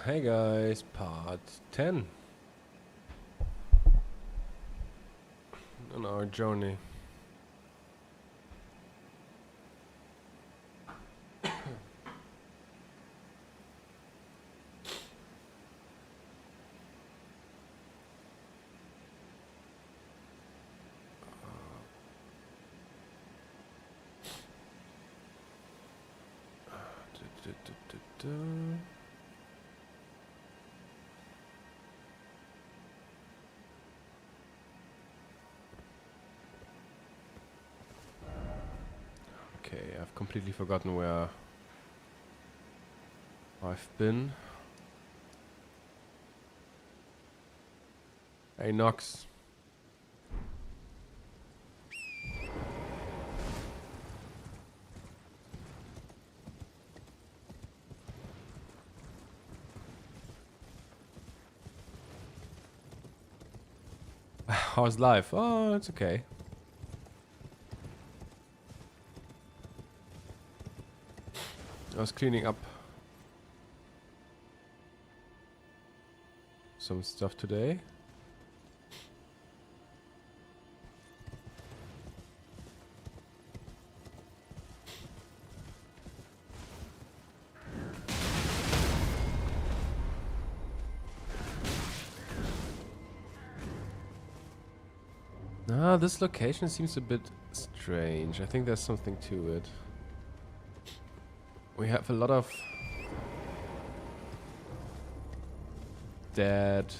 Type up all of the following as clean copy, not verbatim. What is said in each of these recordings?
Hey guys, part 10 on our journey. Okay, I've completely forgotten where I've been. Hey Nox. How's life? Oh, it's okay. I was cleaning up some stuff today. Ah, this location seems a bit strange. I think there's something to it. We have a lot of dead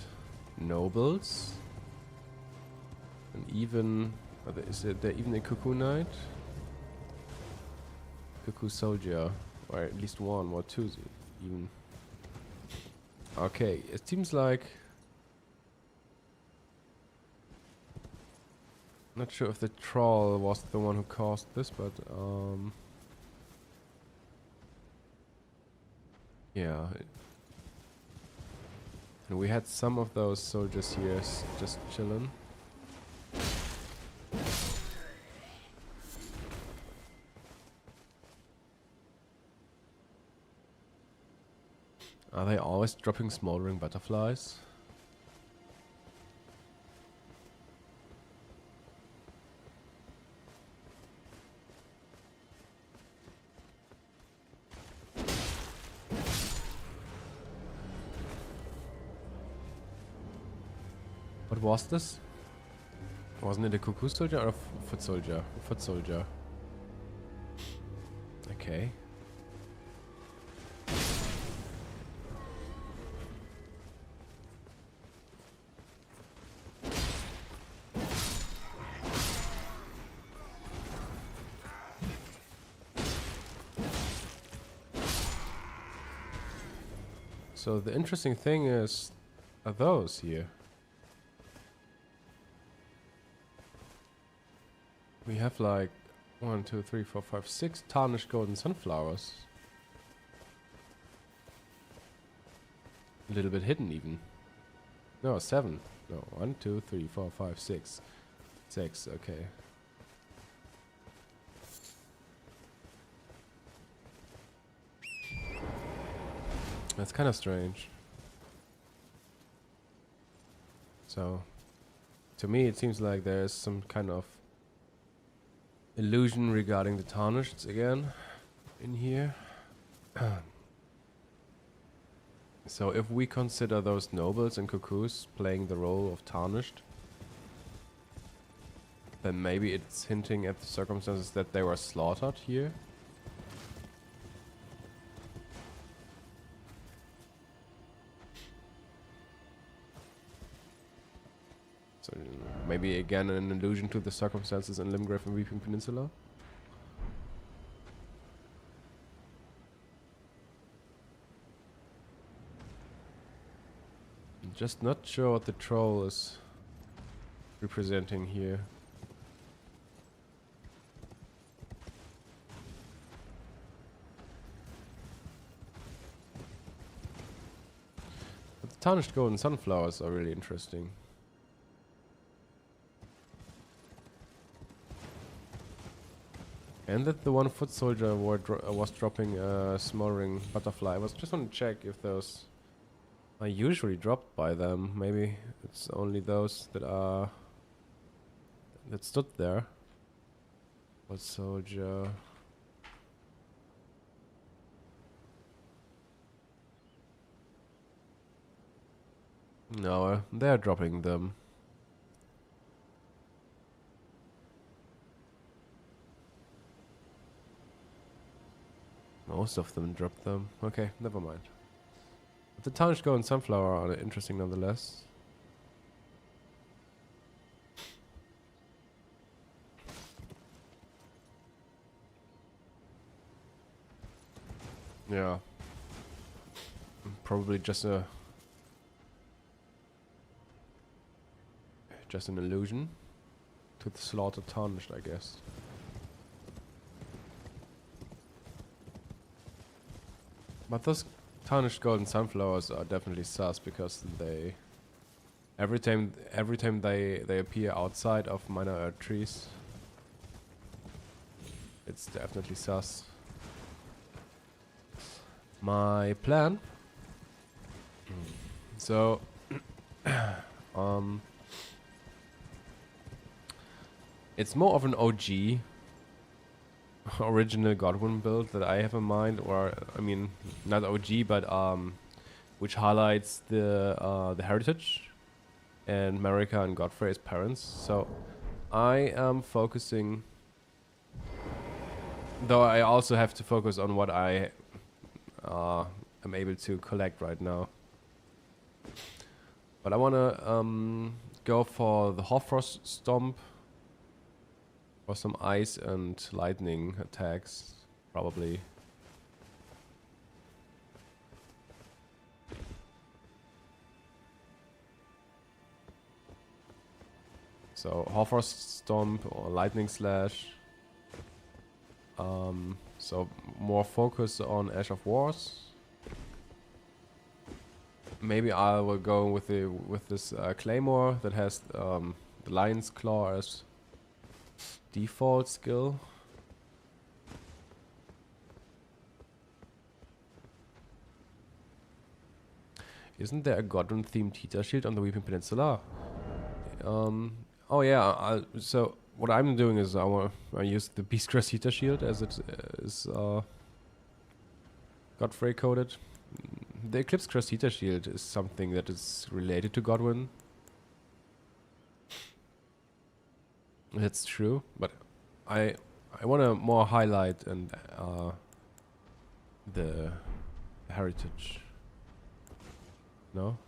nobles. And even... is there even a Cuckoo Knight? Cuckoo Soldier. Or at least one or two even. Okay, it seems like... Not sure if the troll was the one who caused this, but yeah. And we had some of those soldiers here just chilling. Are they always dropping smoldering butterflies? What was this? Wasn't it a cuckoo soldier or a foot soldier? A foot soldier. Okay. So the interesting thing is, are those here? We have like 1, 2, 3, 4, 5, 6 tarnished golden sunflowers. A little bit hidden even. No, 7. No, 1, 2, 3, 4, 5, 6. 6, okay. That's kind of strange. So, to me it seems like there's some kind of illusion regarding the tarnished again in here. So if we consider those nobles and cuckoos playing the role of tarnished, then maybe it's hinting at the circumstances that they were slaughtered here. So maybe again an allusion to the circumstances in Limgrave and Weeping Peninsula. I'm just not sure what the troll is representing here. But the tarnished golden sunflowers are really interesting. And that the one foot soldier was dropping a smoldering butterfly. I was just want to check if those I usually dropped by them. Maybe it's only those that stood there. What soldier? No, they're dropping them. Most of them dropped them. Okay, never mind. But the Tarnished Gold and Sunflower are interesting nonetheless. Yeah. Probably just an illusion to the slaughtered Tarnished, I guess. But those Tarnished Golden Sunflowers are definitely sus because they every time they appear outside of minor earth trees, it's definitely sus. My plan. So it's more of an OG original Godwyn build that I have in mind, or I mean not OG but which highlights the heritage and Marika and Godfrey as parents. So I am focusing, though I also have to focus on what I am able to collect right now. But I wanna go for the Hoarfrost Stomp for some ice and lightning attacks, probably. So Hoarfrost Stomp or Lightning Slash. So more focus on Ash of Wars. Maybe I will go with this Claymore that has the Lion's Claw as default skill. Isn't there a Godwyn themed Heater Shield on the Weeping Peninsula? Oh yeah. So what I'm doing is I use the Beastcrest Heater Shield as it is Godfrey coded. The Eclipse Crest Heater Shield is something that is related to Godwyn. That's true, but I want to more highlight and the heritage. No.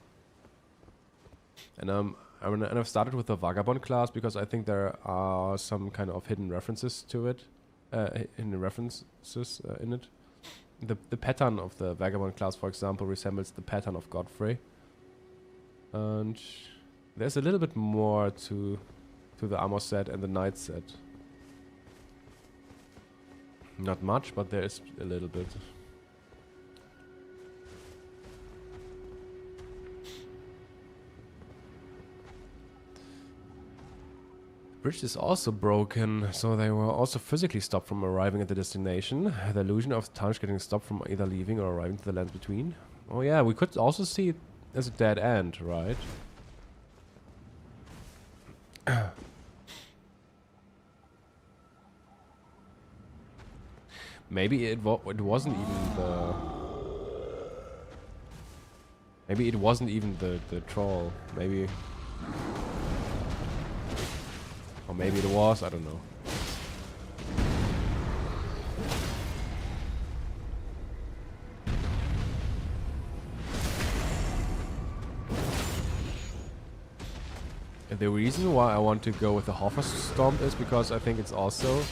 And I've started with the Vagabond class because I think there are some kind of hidden references to it, in it. The pattern of the Vagabond class, for example, resembles the pattern of Godfrey. And there's a little bit more to the armor set and the knight set. Not much, but there is a little bit. Bridge is also broken, so they were also physically stopped from arriving at the destination. The illusion of Tarnished getting stopped from either leaving or arriving to the lands between. Oh yeah, we could also see it as a dead end, right? Maybe it wasn't even the... Maybe it wasn't even the troll. Maybe... Or maybe it was, I don't know. And the reason why I want to go with the Hoarfrost Stomp is because I think it's also...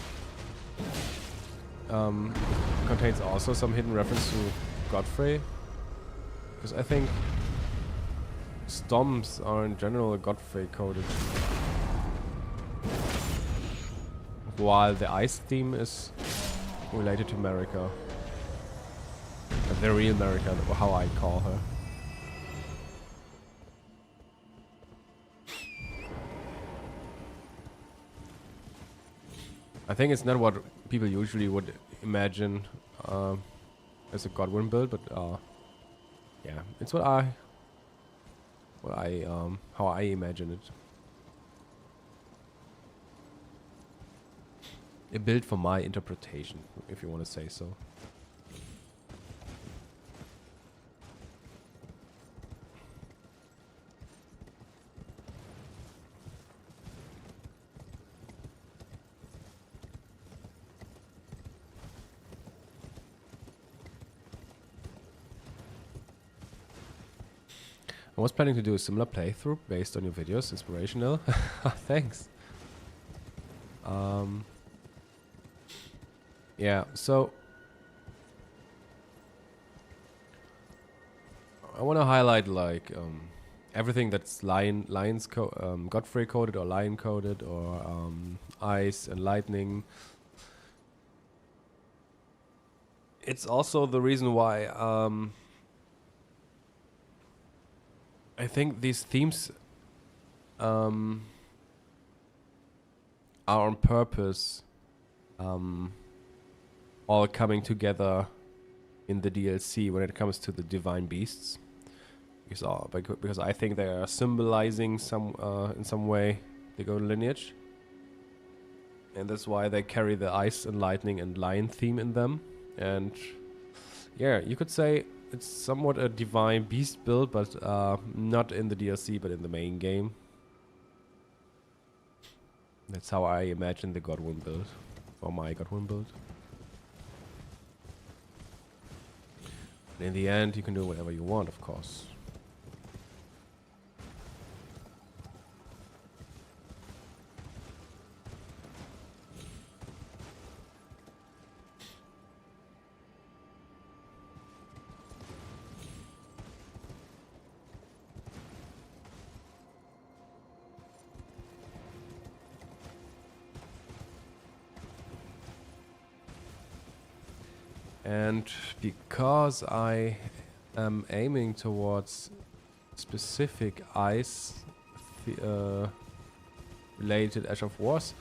contains also some hidden reference to Godfrey. Because I think Stomps are in general Godfrey coded. While the ice theme is related to Marika. The real Marika, how I call her. I think it's not what people usually would imagine as a Godwyn build, but yeah, it's what I what I how I imagine it. A build for my interpretation, if you want to say so. I was planning to do a similar playthrough based on your videos, inspirational. Thanks. Yeah, so I want to highlight like everything that's Godfrey coded or lion coded or ice and lightning. It's also the reason why I think these themes are on purpose all coming together in the DLC when it comes to the divine beasts, because I think they are symbolizing some in some way the golden lineage, and that's why they carry the ice and lightning and lion theme in them. And yeah, you could say it's somewhat a divine beast build, but not in the DLC, but in the main game. That's how I imagine the Godwyn build, or my Godwyn build. And in the end, you can do whatever you want, of course. And because I am aiming towards specific ice related Ash of Wars,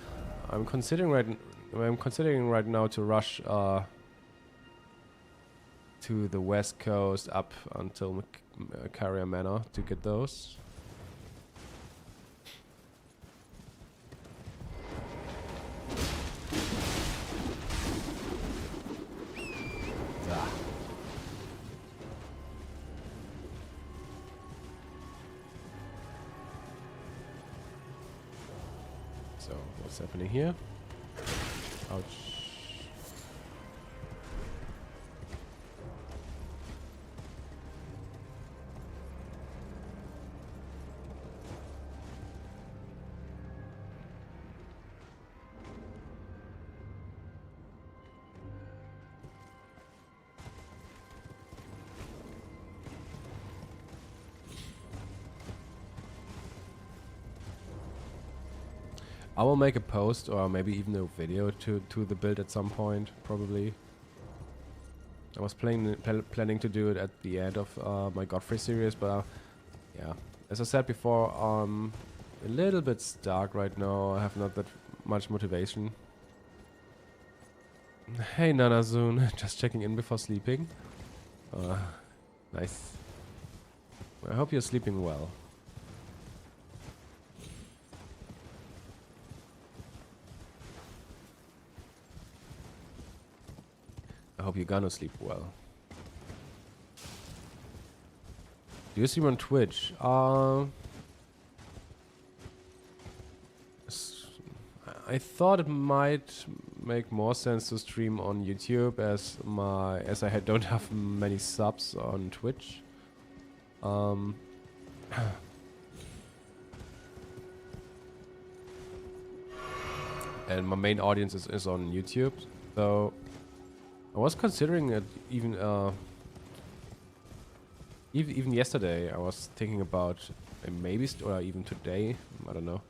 I'm considering right now to rush to the west coast up until Carrier Manor to get those. So, what's happening here? Ouch. I will make a post or maybe even a video to the build at some point, probably. I was planning to do it at the end of my Godfrey series, but yeah, as I said before, a little bit stuck right now. I have not that much motivation. Hey Nanazun, just checking in before sleeping. Nice. I hope you're sleeping well. I hope you're gonna sleep well. Do you stream on Twitch? I thought it might make more sense to stream on YouTube as I don't have many subs on Twitch. And my main audience is on YouTube, so I was considering it even even yesterday. I was thinking about maybe or even today, I don't know,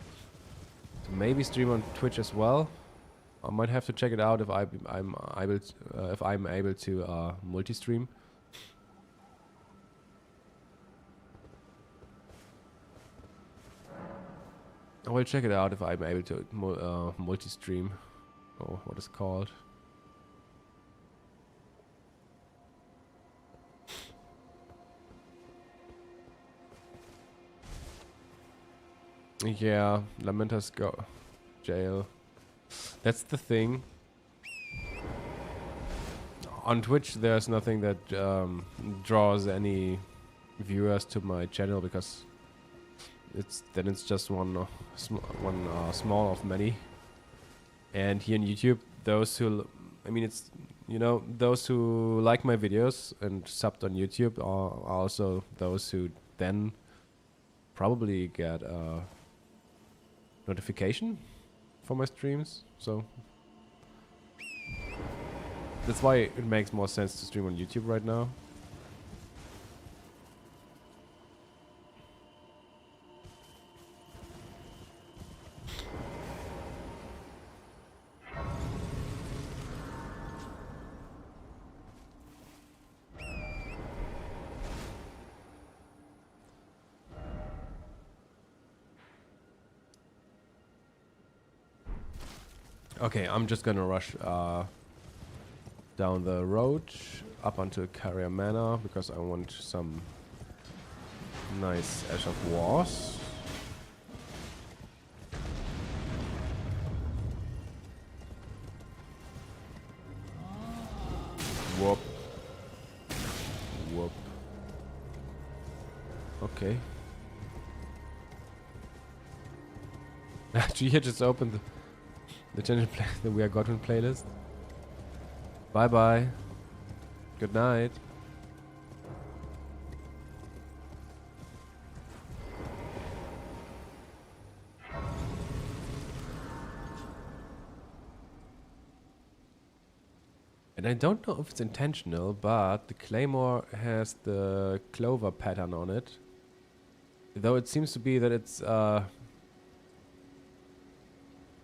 to maybe stream on Twitch as well. I might have to check it out if I'm able to multi-stream. I will check it out if I'm able to multi-stream, or what it's called. Yeah, Lamentas go jail. That's the thing. On Twitch, there's nothing that draws any viewers to my channel because it's just one small of many. And here in YouTube, those who, I mean, it's, you know, those who like my videos and subbed on YouTube are also those who then probably get a notification for my streams. So that's why it makes more sense to stream on YouTube right now. Okay, I'm just gonna rush down the road up onto Carrier Manor because I want some nice Ash of Wars. Whoop. Whoop. Okay. Actually, I just opened the channel the We Are Godwyn playlist. Bye bye. Good night. And I don't know if it's intentional, but the claymore has the clover pattern on it. Though it seems to be that it's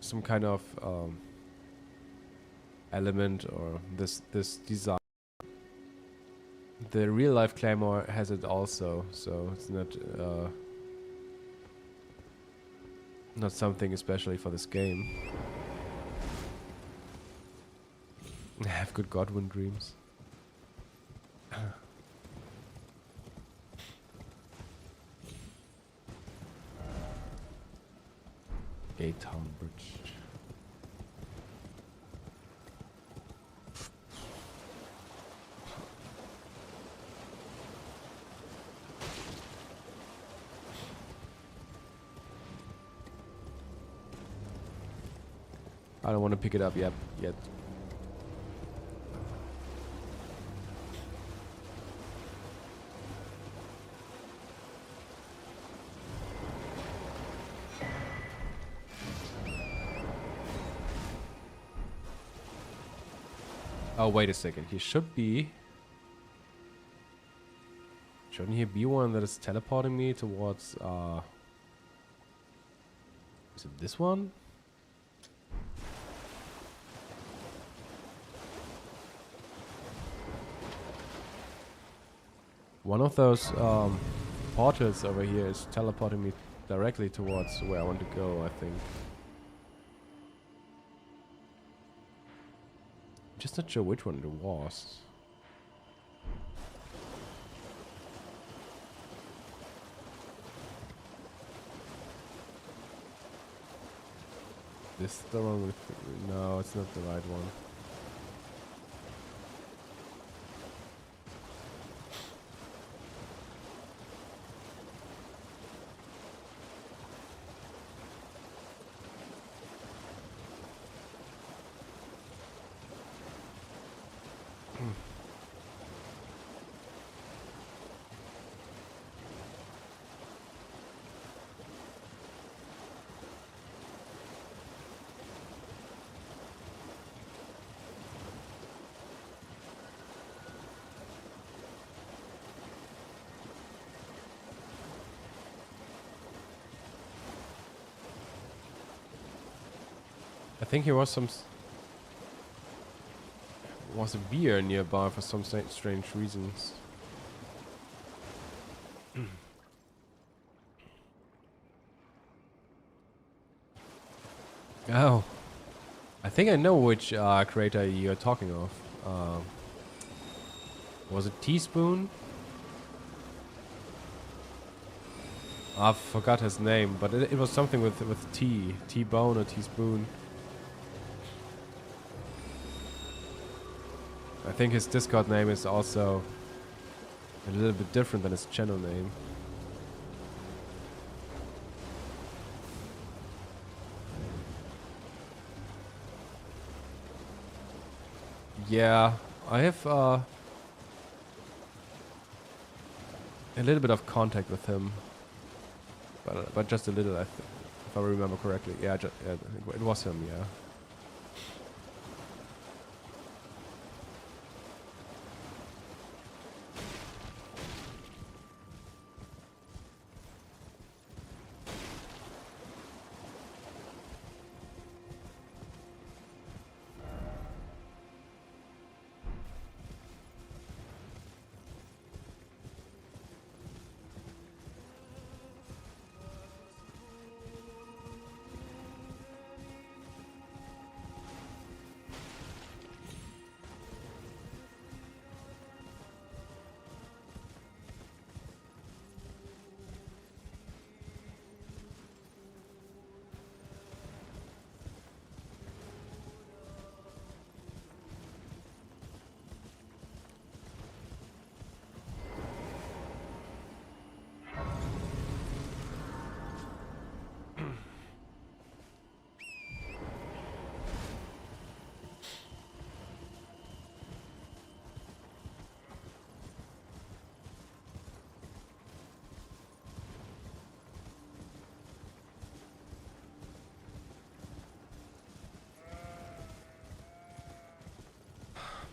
some kind of element or this design. The real life claymore has it also, so it's not something especially for this game. Have good Godwyn dreams. Gate Town Bridge. I don't want to pick it up yet. Oh, wait a second. He should be... Shouldn't he be one that is teleporting me towards, Is it this one? One of those, portals over here is teleporting me directly towards where I want to go, I think. Just not sure which one it was. This the one with... No, it's not the right one. I think there was was a beer nearby for some strange reasons. Oh, I think I know which crater you're talking of. Was it Teaspoon? I forgot his name, but it was something with T-bone or teaspoon. I think his Discord name is also a little bit different than his channel name. Yeah, I have a little bit of contact with him, but just a little, if I remember correctly. Yeah, yeah, it was him. Yeah.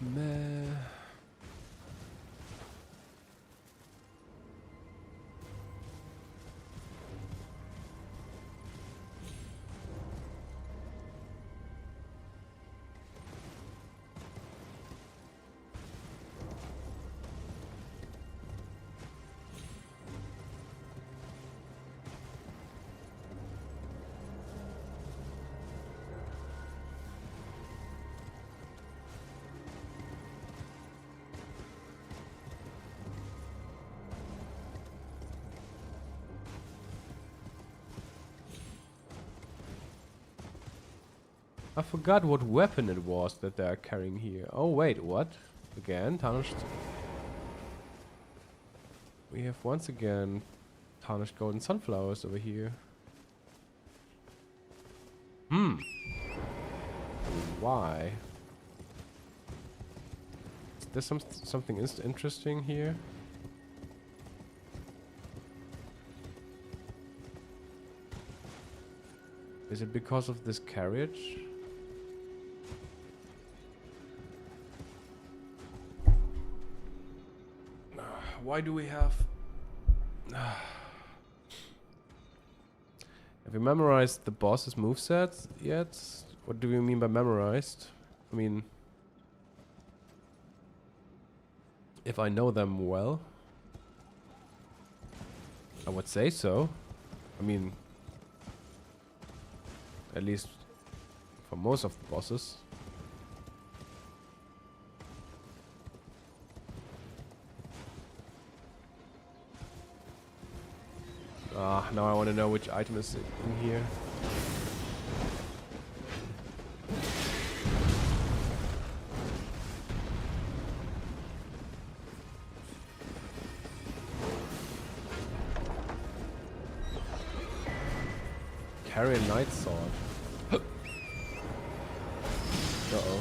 Meh. I forgot what weapon it was that they are carrying here. Oh wait, what? Again, tarnished. We have once again tarnished golden sunflowers over here. Why? Is there something interesting here? Is it because of this carriage? Why do we have... Have you memorized the boss's movesets yet? What do you mean by memorized? I mean... If I know them well? I would say so. I mean... At least... For most of the bosses. Ah, now I want to know which item is in here. Carry a knight sword. Uh-oh.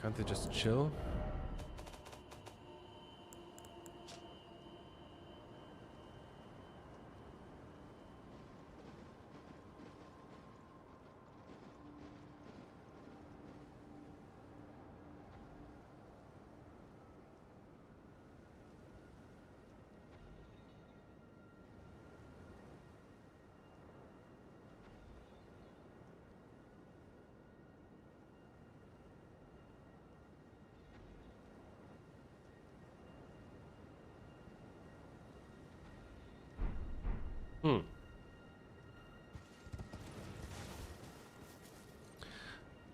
Can't they just chill?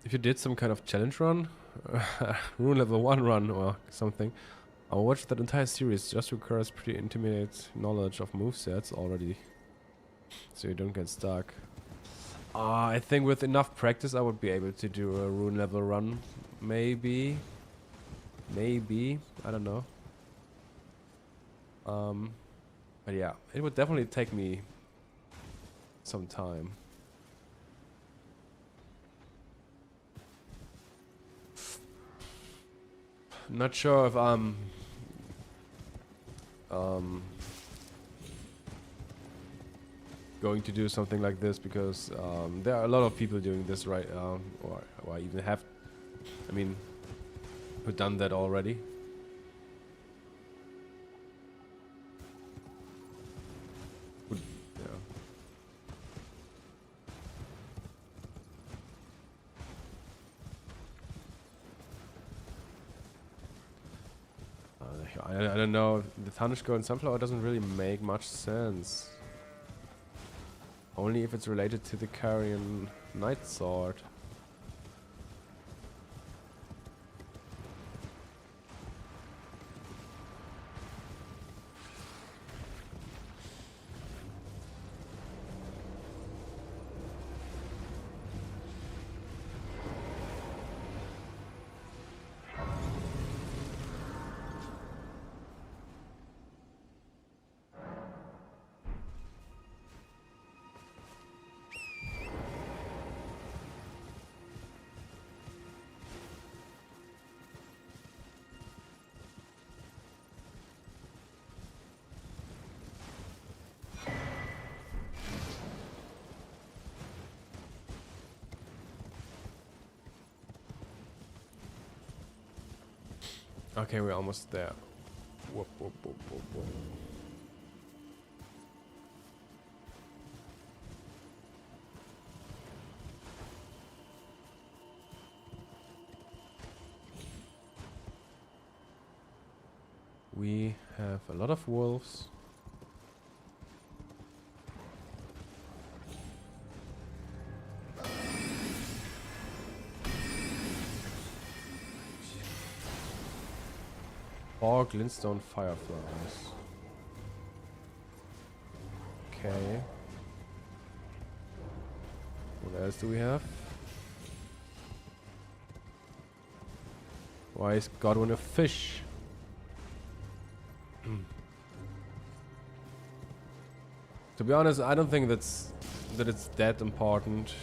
if you did some kind of challenge run, rune level 1 run or something, I'll watch that entire series. Just requires pretty intimate knowledge of movesets already, so you don't get stuck. I think with enough practice I would be able to do a rune level run. Maybe. Maybe. I don't know. But yeah, it would definitely take me some time. Not sure if I'm going to do something like this, because there are a lot of people doing this right now, or even have, I mean, who done that already. Would, yeah. I don't know. The Tanishko and Sunflower doesn't really make much sense. Only if it's related to the Carrion Night Sword. Okay, we're almost there. Whoop, whoop, whoop, whoop, whoop. We have a lot of wolves. Or glintstone fireflies. Okay. What else do we have? Why is Godwyn a fish? To be honest, I don't think that it's that important.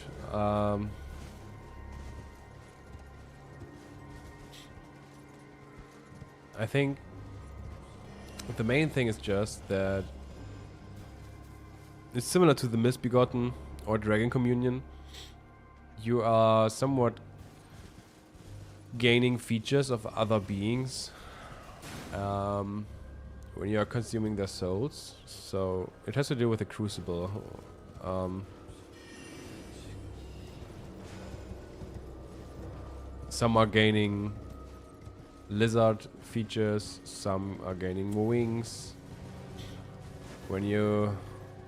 I think the main thing is just that it's similar to the Misbegotten or Dragon Communion. You are somewhat gaining features of other beings when you are consuming their souls. So it has to do with the Crucible. Some are gaining lizard features, some are gaining wings. When you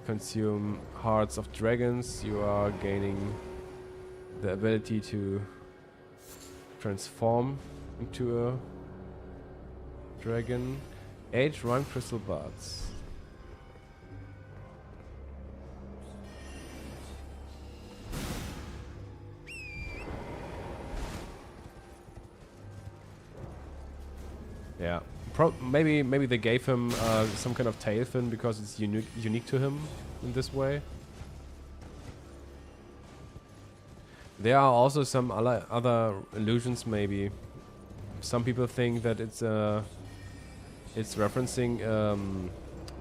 consume hearts of dragons, you are gaining the ability to transform into a dragon. 8 run crystal buds. Yeah, maybe they gave him some kind of tail fin because it's unique to him in this way. There are also some other illusions. Maybe some people think that it's referencing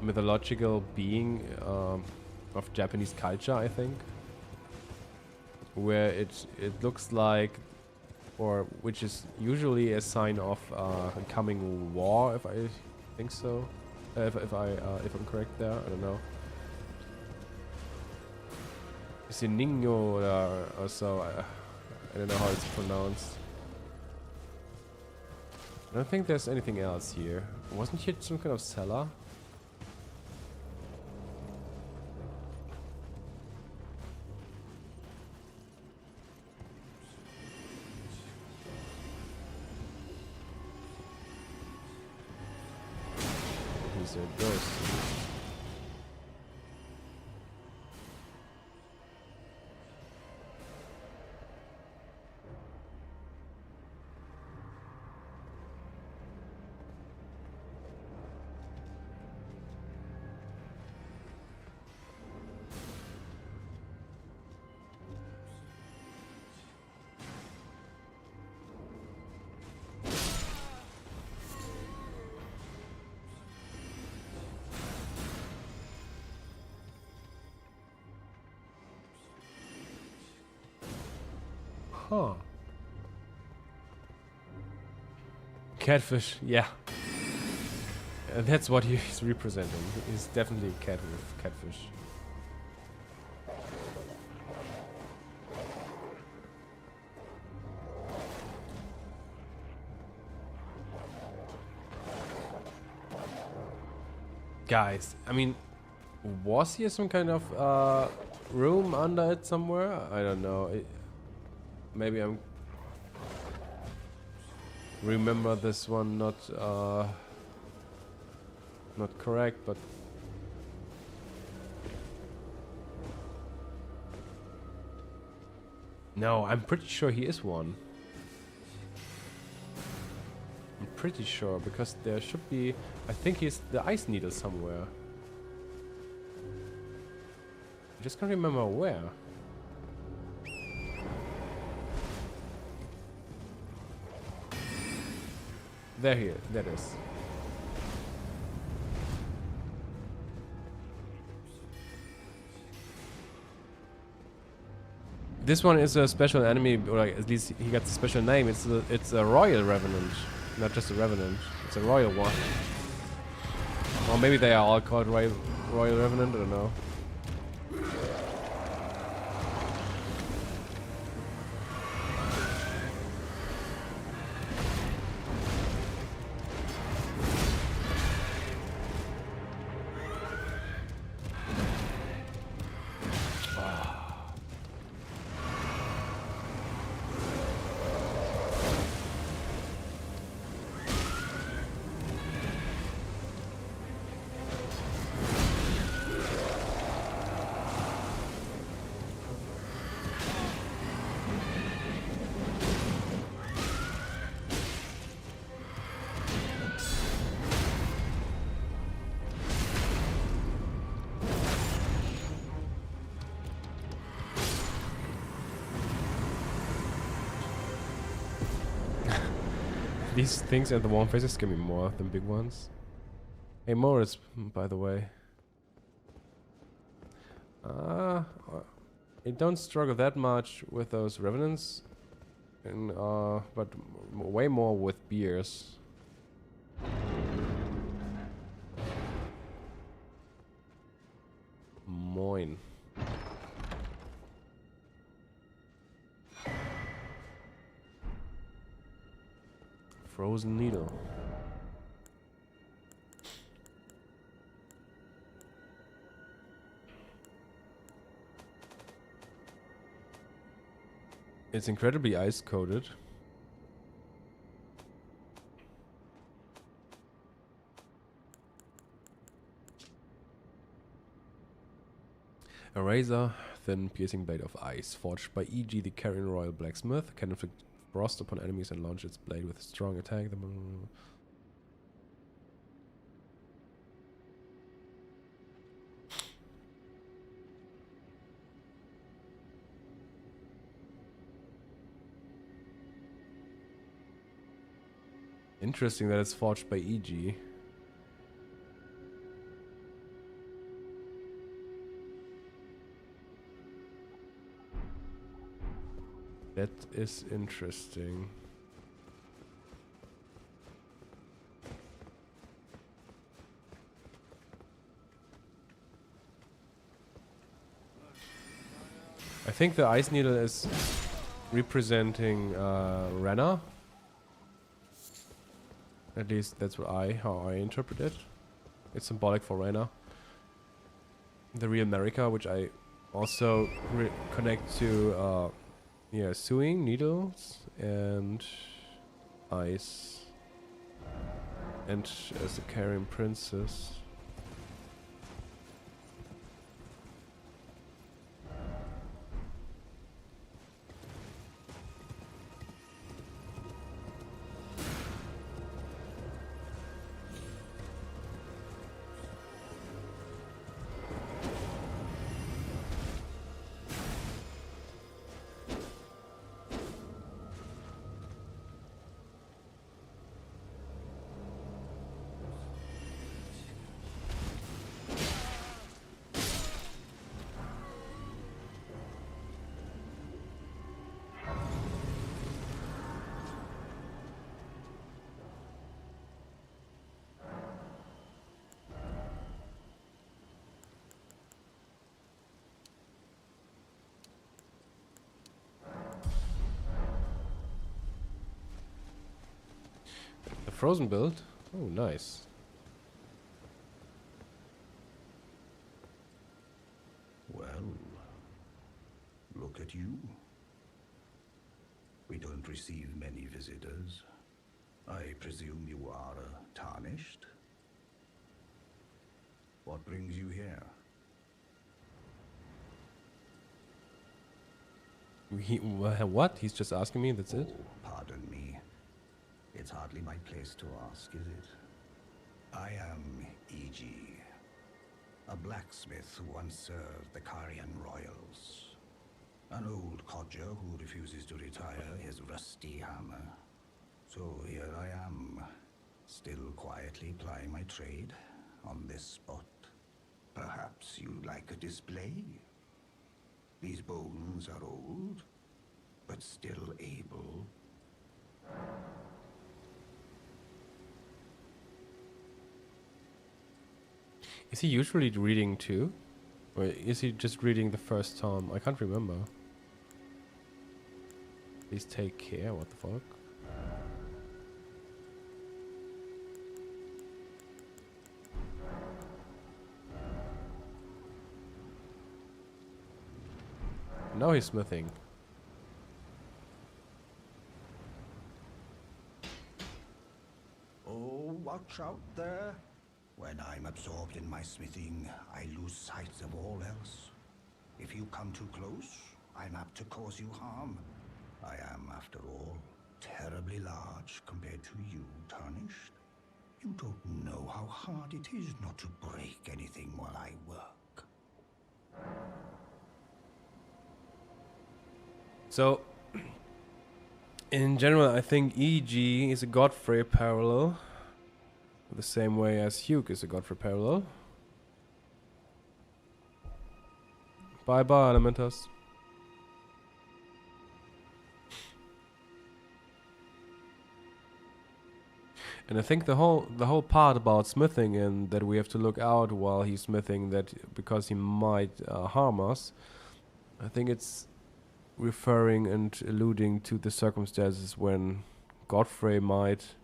mythological being of Japanese culture, I think, where it looks like, or which is usually a sign of coming war, if I think so. If I'm correct there, I don't know. Siningo or so, I don't know how it's pronounced. I don't think there's anything else here. Wasn't here some kind of cellar? enemies. There it goes. Huh. Catfish, yeah. That's what he's representing. He's definitely a cat with catfish. Guys, I mean, was here some kind of room under it somewhere? I don't know. Maybe I'm remember this one not correct, but no, I'm pretty sure he is one. I'm pretty sure because there should be. I think he's the ice needle somewhere. I just can't remember where. There he is. There it is. This one is a special enemy, or like at least he got a special name. It's a royal revenant, not just a revenant. It's a royal one. Or maybe they are all called royal revenant. I don't know. These things and the warm faces scare me more than big ones. Hey Morris, by the way. I don't struggle that much with those revenants, and but way more with beers. Moin. Frozen needle. It's incredibly ice coated. A razor thin piercing blade of ice, forged by E.G. the Carrion Royal Blacksmith, can inflict frost upon enemies and launch its blade with a strong attack. Interesting that it's forged by E.G. That is interesting. I think the ice needle is representing Renna. At least that's how I interpret it. It's symbolic for Renna. The real America, which I also connect to yeah, sewing needles and ice, and as the Carrion Princess. frozen build. Oh, nice. Well, look at you. We don't receive many visitors. I presume you are tarnished? What brings you here? What? He's just asking me, that's it? Pardon me. It's hardly my place to ask, is it? I am E.G., a blacksmith who once served the Carian royals. An old codger who refuses to retire his rusty hammer. So here I am, still quietly plying my trade on this spot. Perhaps you'd like a display? These bones are old, but still able. Is he usually reading too? Or is he just reading the first time? I can't remember. Please take care, what the fuck? Now he's smithing. Oh, watch out there. When I'm absorbed in my smithing, I lose sight of all else. If you come too close, I'm apt to cause you harm. I am, after all, terribly large compared to you, Tarnished. You don't know how hard it is not to break anything while I work. So, in general, I think EG is a Godfrey parallel. The same way as Hugh is a Godfrey parallel. Bye bye, Elementus. And I think the whole part about smithing and that we have to look out while he's smithing, that because he might harm us, I think it's referring and alluding to the circumstances when Godfrey might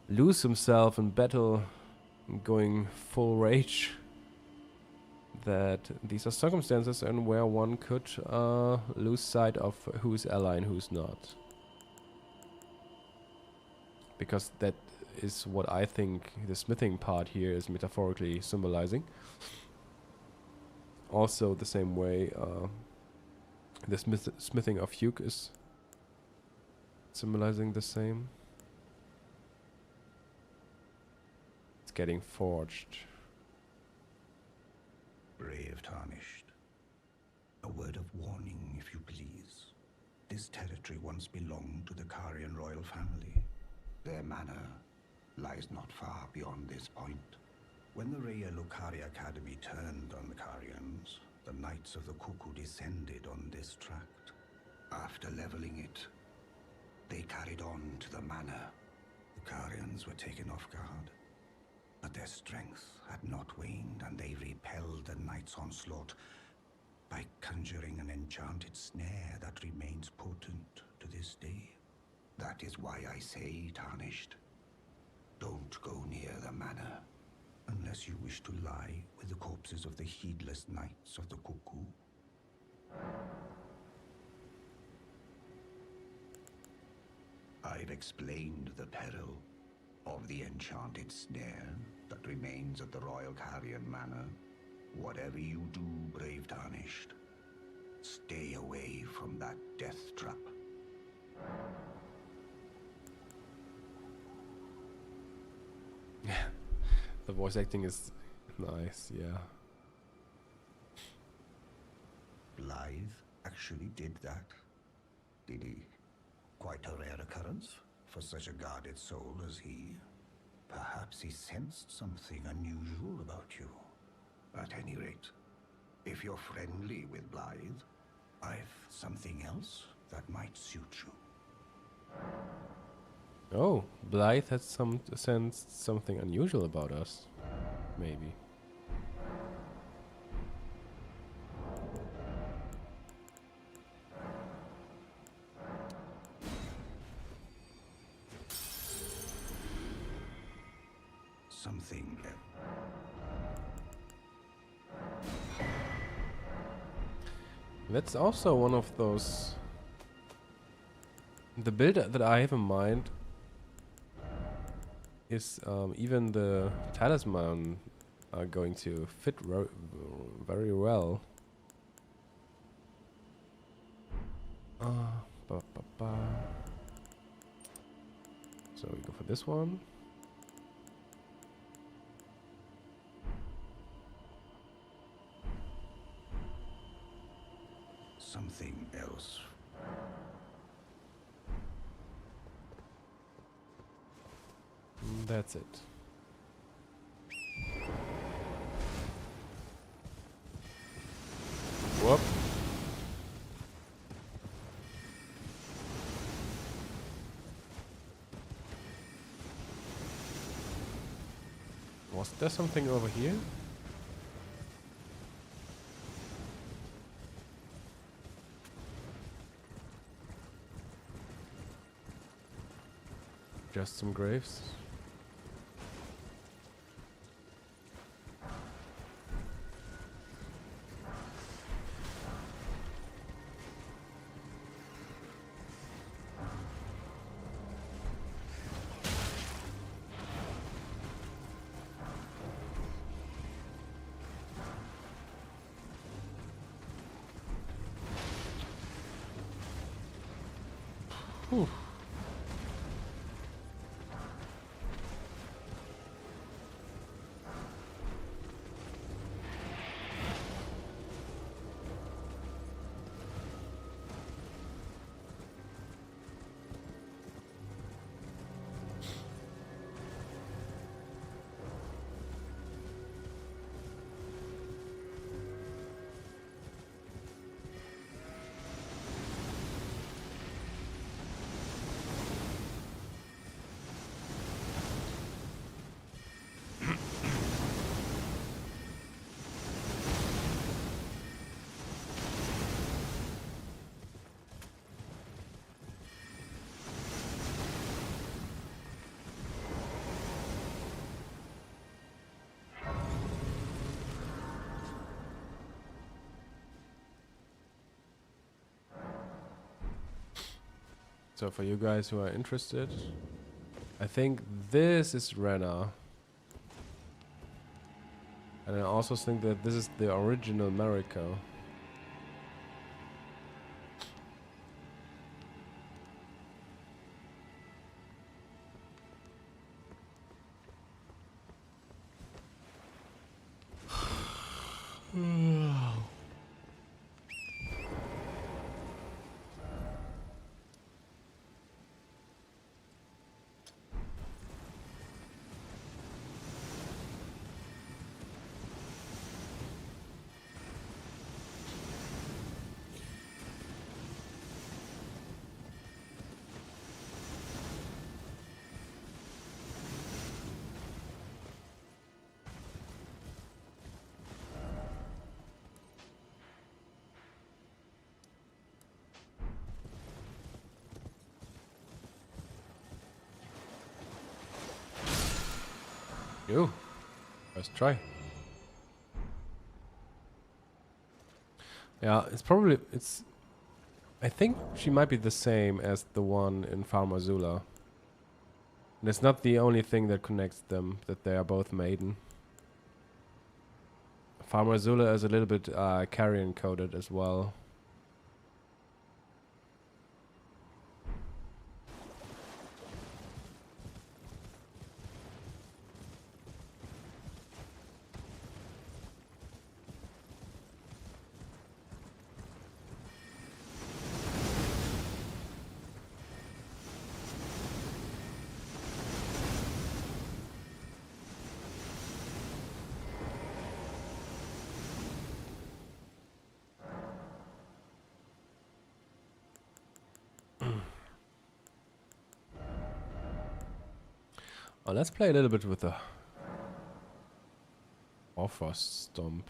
lose himself in battle, going full rage. That these are circumstances and where one could lose sight of who's ally and who's not. Because that is what I think the smithing part here is metaphorically symbolizing. Also the same way the smithing of Hugh is symbolizing the same. It's getting forged. Brave Tarnished. A word of warning, if you please. This territory once belonged to the Carian royal family. Their manor lies not far beyond this point. When the Raya Lucaria Academy turned on the Carians, the Knights of the Cuckoo descended on this tract. After leveling it, they carried on to the manor. The Carians were taken off guard, but their strength had not waned, and they repelled the Knights' onslaught by conjuring an enchanted snare that remains potent to this day. That is why I say, Tarnished, don't go near the manor, unless you wish to lie with the corpses of the heedless Knights of the Cuckoo. I've explained the peril of the enchanted snare that remains at the Royal Carian Manor. Whatever you do, brave Tarnished, stay away from that death trap. The voice acting is nice, yeah. Blythe actually did that. Did he? Quite a rare occurrence for such a guarded soul as he. Perhaps he sensed something unusual about you. At any rate, if you're friendly with Blythe, I've something else that might suit you. Oh, Blythe has sensed something unusual about us. Maybe. something else. That's also one of those. The build that I have in mind is even the talisman are going to fit very well. Ba, ba, ba. So we go for this one. Something else. That's it. Whoop. Was there something over here? Just some graves. Whew. So for you guys who are interested, I think this is Rena. And I also think that this is the original Mariko. Yo, first try. Yeah, it's I think she might be the same as the one in Farm Azula. And it's not the only thing that connects them, that they are both maiden. Farm Azula is a little bit carrion coded as well. Oh, let's play a little bit with the Orfrost Stomp.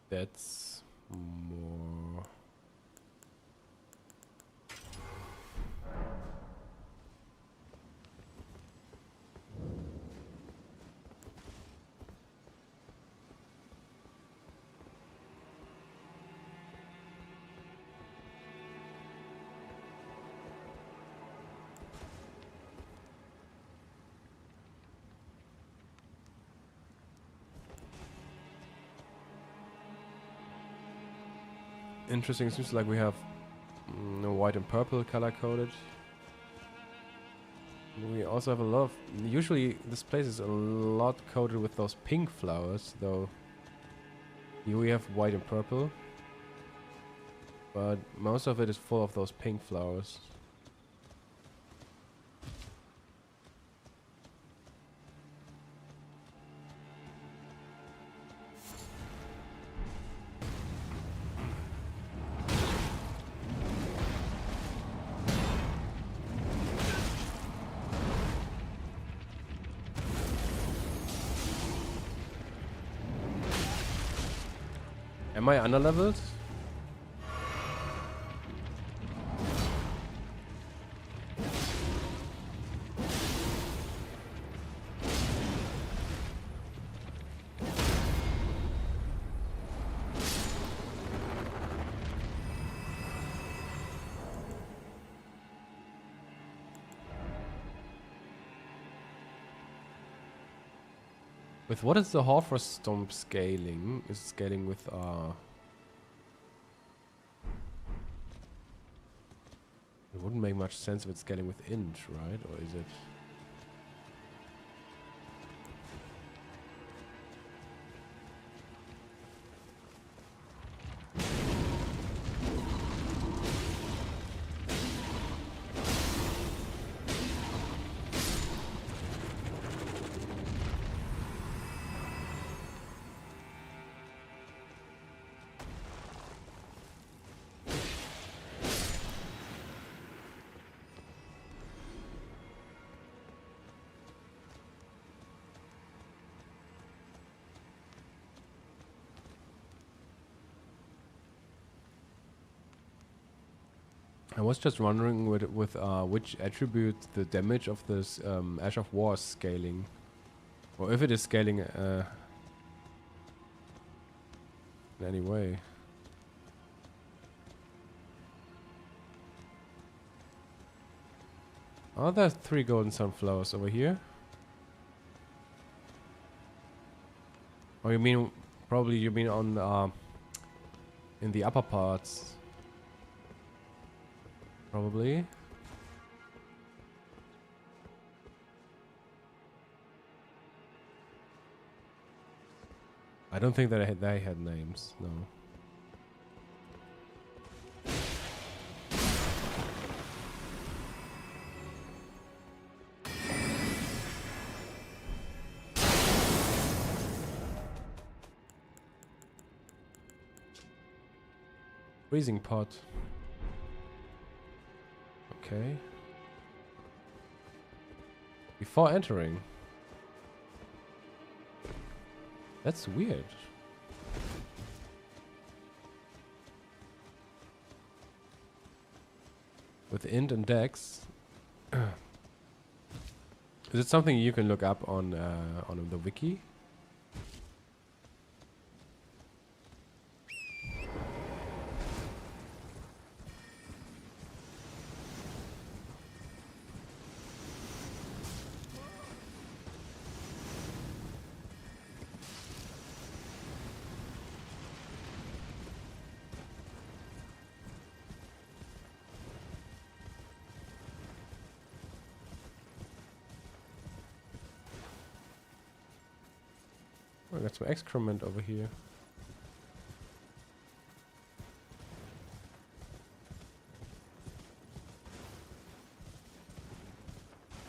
That's more. Interesting. It seems like we have white and purple color coded. We also have a lot of. Usually, this place is a lot coated with those pink flowers, though. Here we have white and purple, but most of it is full of those pink flowers. Am I underleveled? With what is the Hawfrost Stomp scaling? Is it scaling with it wouldn't make much sense if it's scaling with inch, right? Or is it? I was just wondering with which attribute the damage of this Ash of War is scaling, or if it is scaling in any way. Are there 3 golden sunflowers over here? Or you mean probably you mean on in the upper parts? Probably. I don't think that they had names, no. Freezing pot. Okay. Before entering. That's weird. With int and dex. Is it something you can look up on the wiki? I got some excrement over here.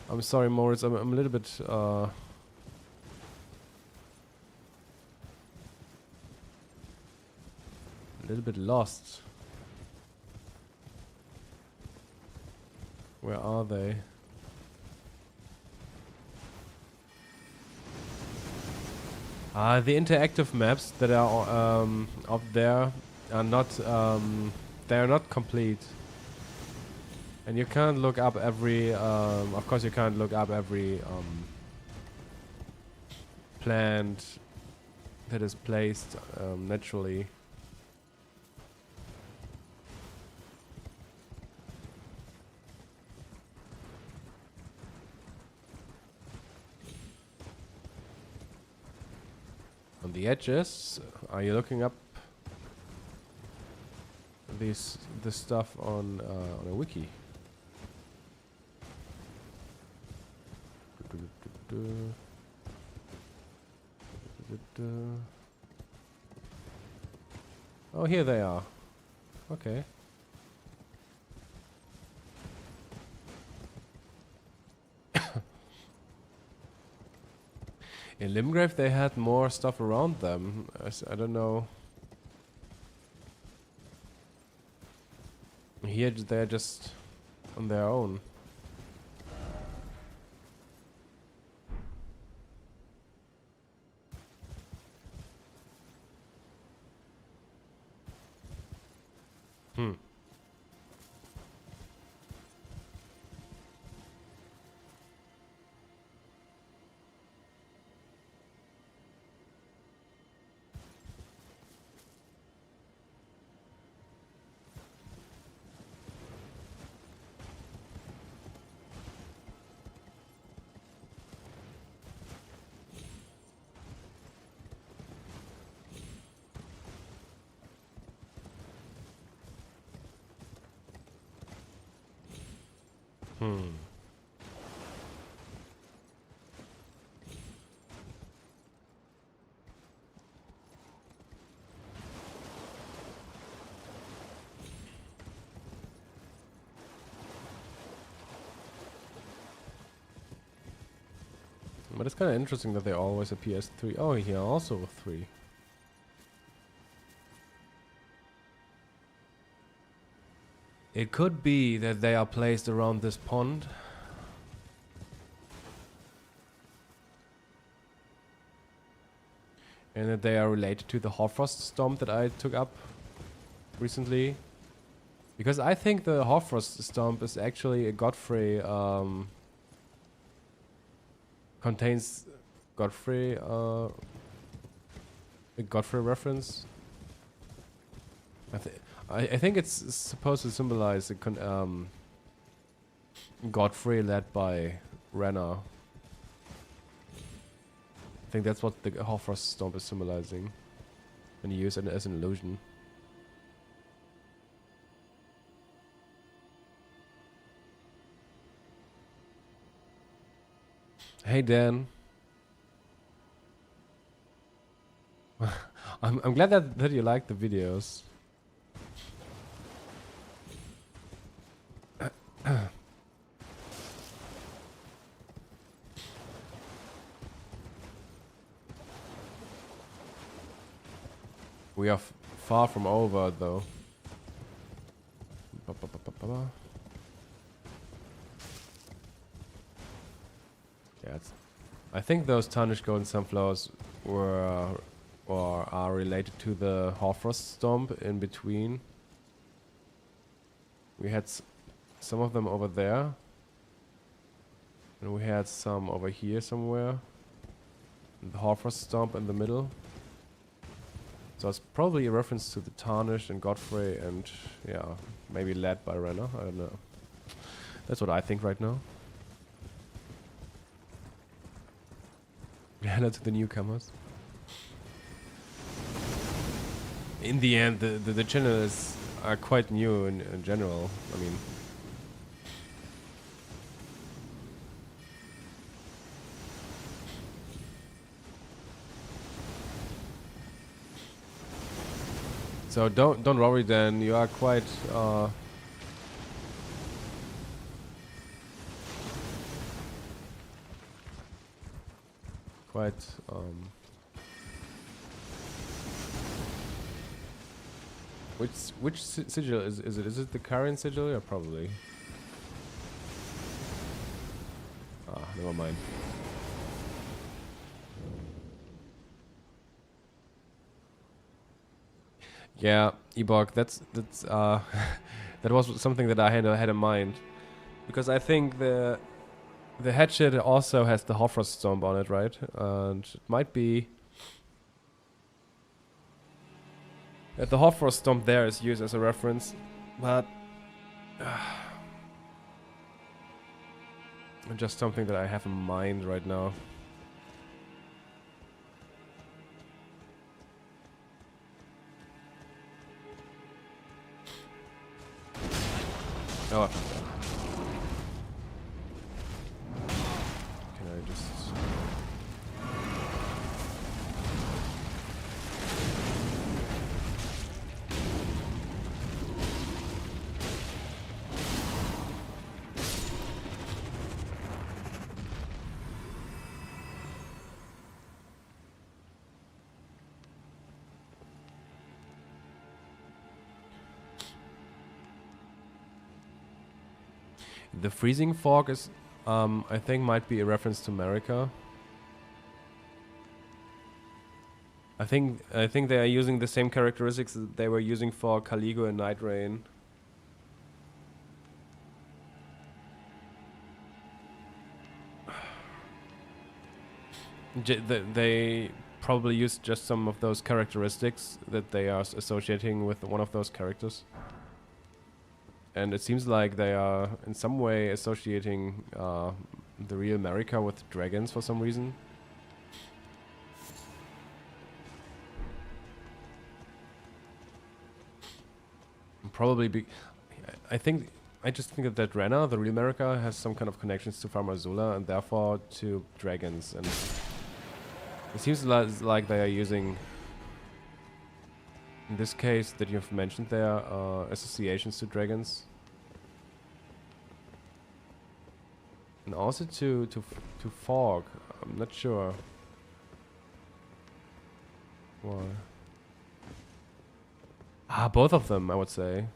I'm sorry, Moritz. I'm a little bit a little bit lost. Where are they? The interactive maps that are up there are not they are not complete, and you can't look up every. Of course, you can't look up every plant that is placed naturally. On the edges, are you looking up this stuff on a wiki? Oh, here they are. Okay. In Limgrave, they had more stuff around them. I don't know. Here, they're just on their own. Hmm. Hmm. But it's kind of interesting that they always appear as 3. Oh, here also 3. It could be that they are placed around this pond. And that they are related to the Hoarfrost Stomp that I took up recently. Because I think the Hoarfrost Stomp is actually a Godfrey, contains Godfrey, a Godfrey reference. I think it's supposed to symbolize a Godfrey led by Renna. I think that's what the Hoarfrost Stomp is symbolizing, and you use it as an illusion. Hey Dan. I'm glad that you like the videos. We are far from over though. Yeah, I think those tarnished golden sunflowers were or are related to the Hoarfrost Stomp in between. We had some of them over there, and we had some over here somewhere. And the Hoarfrost Stomp in the middle. So it's probably a reference to the Tarnished and Godfrey and, yeah, maybe led by Renna. I don't know. That's what I think right now. Hello to the newcomers. In the end, the channels are quite new in general. I mean, so don't worry then. You are quite which sigil is it? Is it the current sigil? Yeah, probably. Ah, never mind. Yeah, Ebok, that's that was something that I had in mind, because I think the hatchet also has the Hofrost Stomp on it, right? And it might be that the Hofrost Stomp there is used as a reference, but just something that I have in mind right now. Oh, can I just... The freezing fog is, I think, might be a reference to America. I think they are using the same characteristics that they were using for Caligo and Night Rain. They probably used just some of those characteristics that they are associating with one of those characters. And it seems like they are in some way associating the real America with dragons for some reason. Probably I just think that Rena, the real America, has some kind of connections to Farmer Azula and therefore to dragons. And it seems like they are using, in this case that you've mentioned there, associations to dragons. And also to fog. I'm not sure why. Ah, both of them, I would say.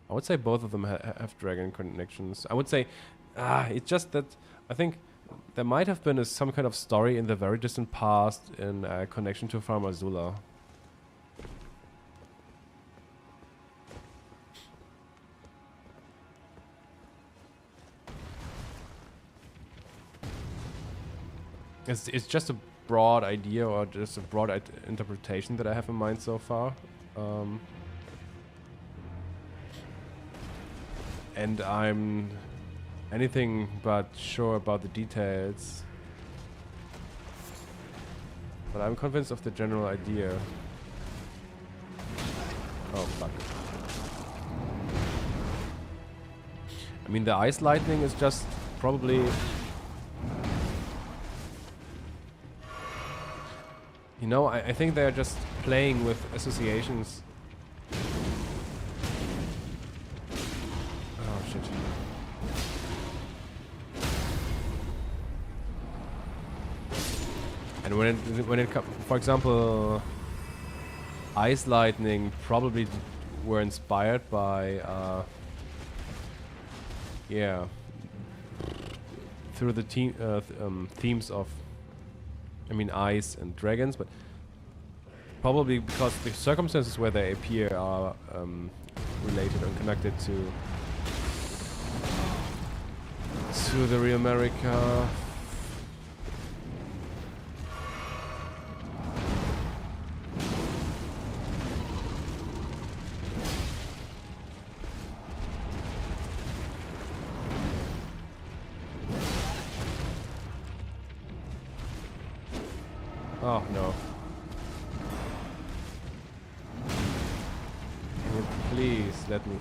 I would say both of them have dragon connections. I would say, it's just that I think there might have been some kind of story in the very distant past in connection to Farmer Azula. It's just a broad idea or just a broad interpretation that I have in mind so far. And I'm anything but sure about the details. But I'm convinced of the general idea. Oh, fuck. I mean, the ice lightning is just probably... You know, I think they're just playing with associations. Oh, shit. And when it comes, for example, ice lightning probably were inspired by, yeah, through the themes of, I mean, ice and dragons, but probably because the circumstances where they appear are related and connected to the real America. Oh no. Can you please let me...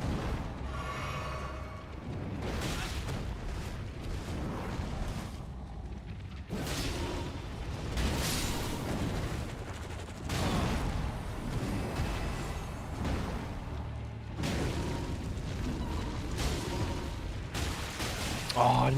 Oh,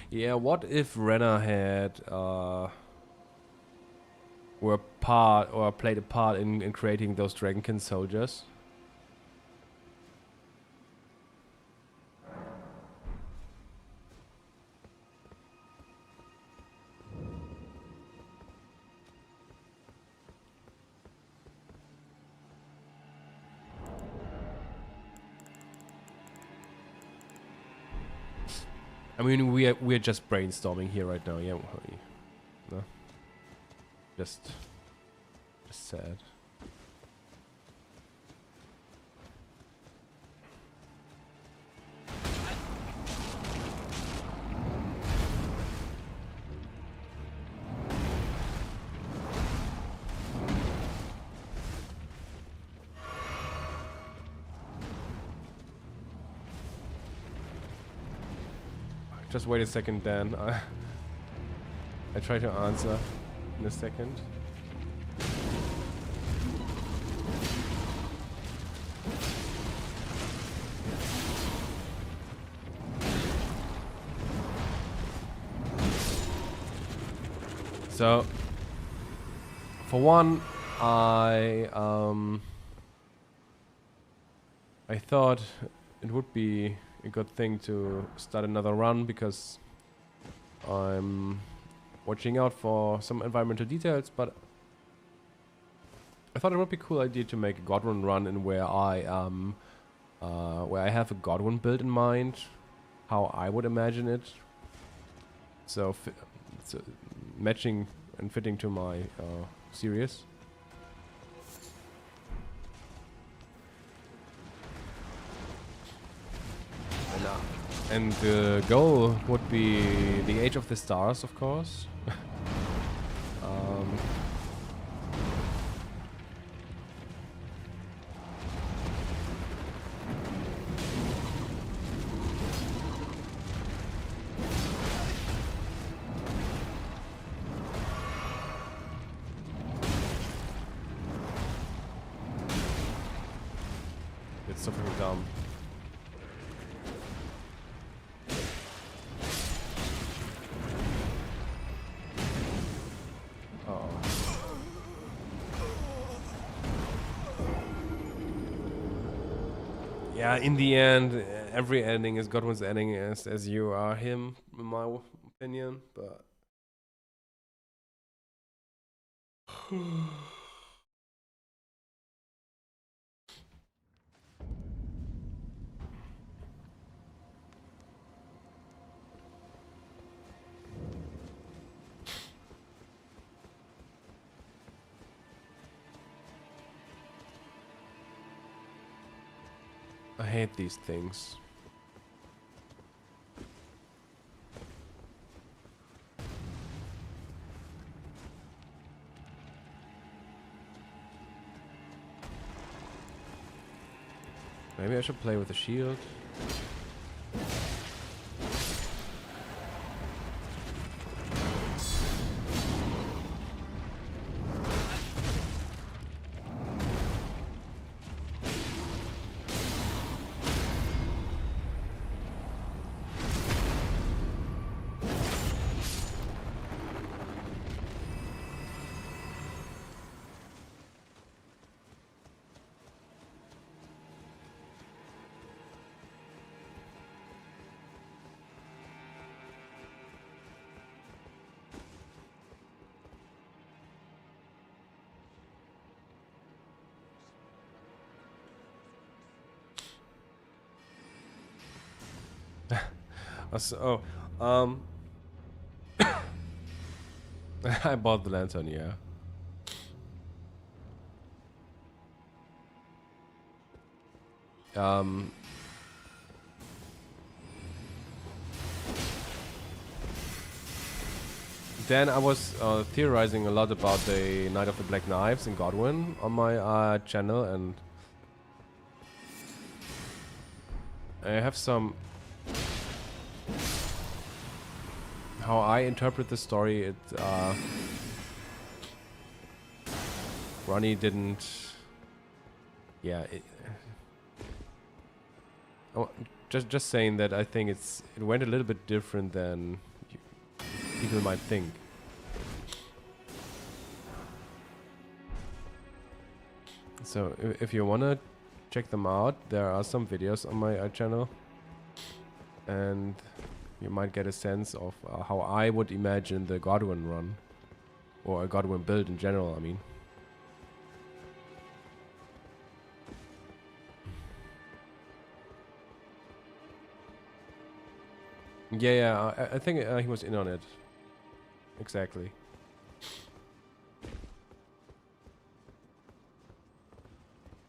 Yeah, what if Renner had were a part or played a part in creating those Dragonkin soldiers? I mean, we're just brainstorming here right now. Yeah, no, just sad. Just wait a second, Dan. I try to answer in a second. So, for one, I thought it would be a good thing to start another run because I'm watching out for some environmental details, but I thought it would be a cool idea to make a Godwyn run in where I have a Godwyn build in mind, how I would imagine it. So, matching and fitting to my series. And the goal would be the Age of the Stars, of course. It's so freaking dumb. Yeah, in the end, every ending is Godwyn's ending as you are him, in my opinion, but... I hate these things. Maybe I should play with a shield. I bought the lantern, yeah. Then I was theorizing a lot about the Night of the Black Knives in Godwyn on my channel, and I have some... How I interpret the story, it Ronnie didn't... Yeah, just saying that I think it went a little bit different than people might think. So if you wanna check them out, there are some videos on my channel, and you might get a sense of how I would imagine the Godwyn run, or a Godwyn build in general, I mean. Yeah, I think he was in on it. Exactly.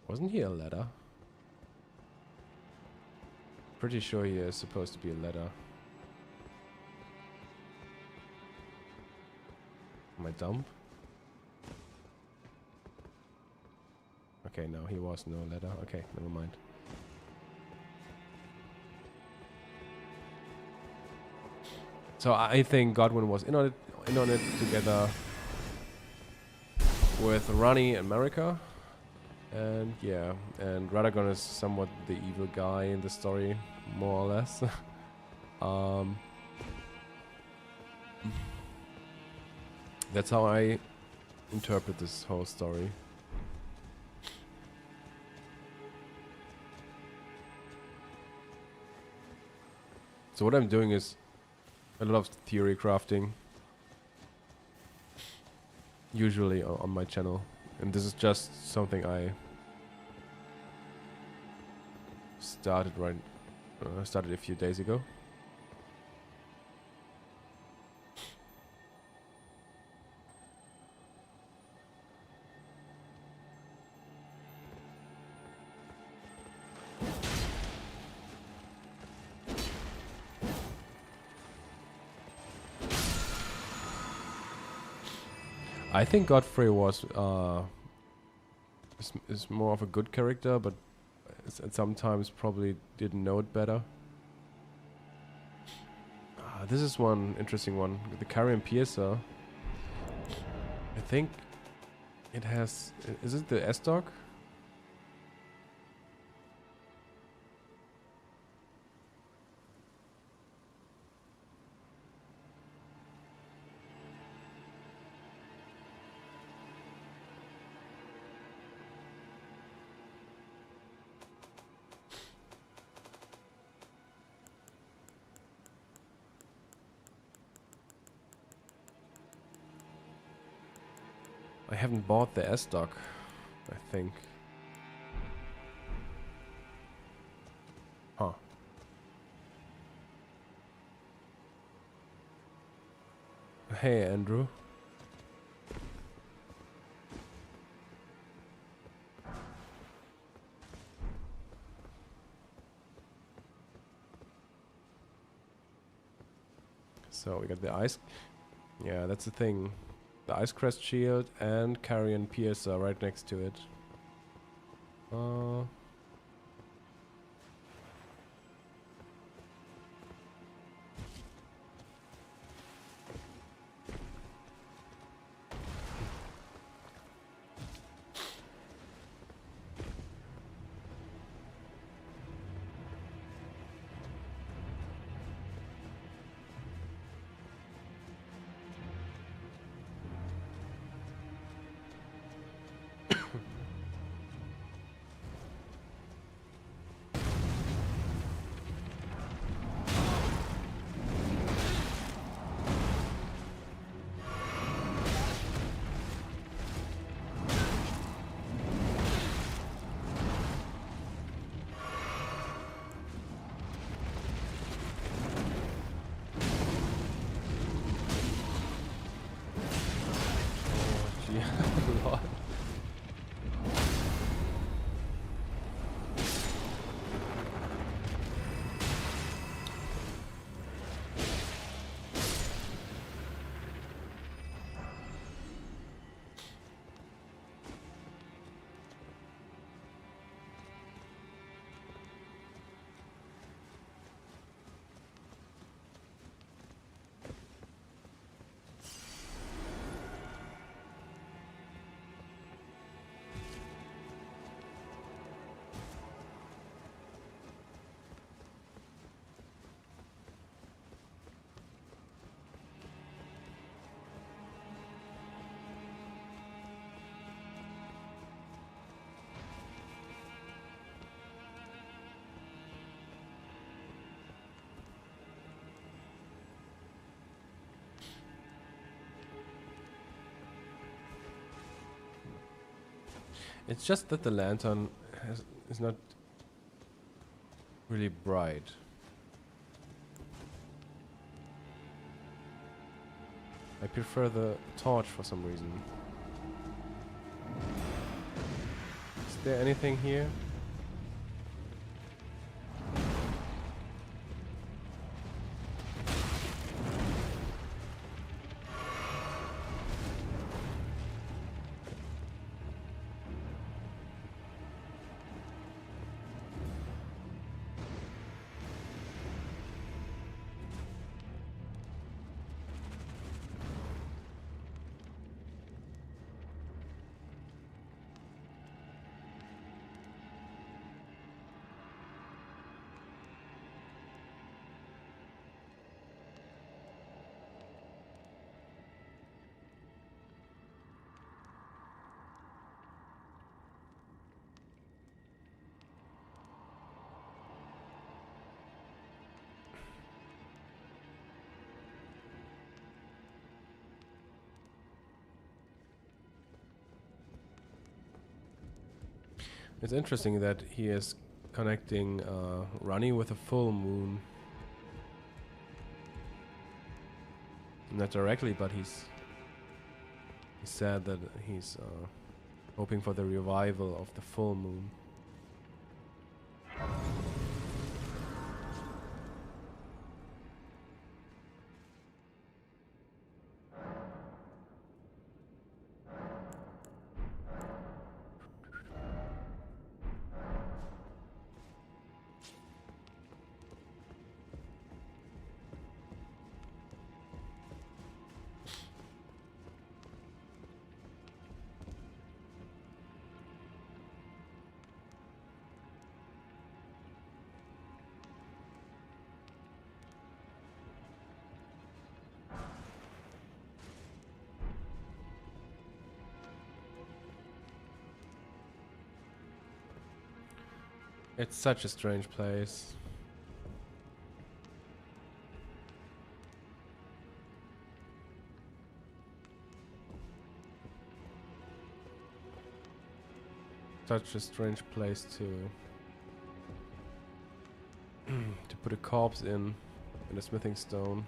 Wasn't he a ladder? Pretty sure he is supposed to be a ladder. Am I dumb? Okay, no, he was no ladder. Okay, never mind. So I think Godwyn was in on it together with Ronnie and Marika. And yeah, and Radagon is somewhat the evil guy in the story, more or less. That's how I interpret this whole story. So what I'm doing is a lot of theory crafting, usually on my channel, and this is just something I started started a few days ago. I think Godfrey was is more of a good character, but sometimes probably didn't know it better. This is one interesting one. The Carrion Piercer. I think it has. Is it the S-Dog? I haven't bought the S-Dog, I think. Huh. Hey, Andrew. So we got the ice. Yeah, that's the thing. The Ice Crest Shield and Carrion Piercer right next to it. Lord. It's just that the lantern is not really bright. I prefer the torch for some reason. Is there anything here? It's interesting that he is connecting Runny with a full moon. Not directly, but he said that he's hoping for the revival of the full moon. It's such a strange place. Such a strange place to to put a corpse in a smithing stone.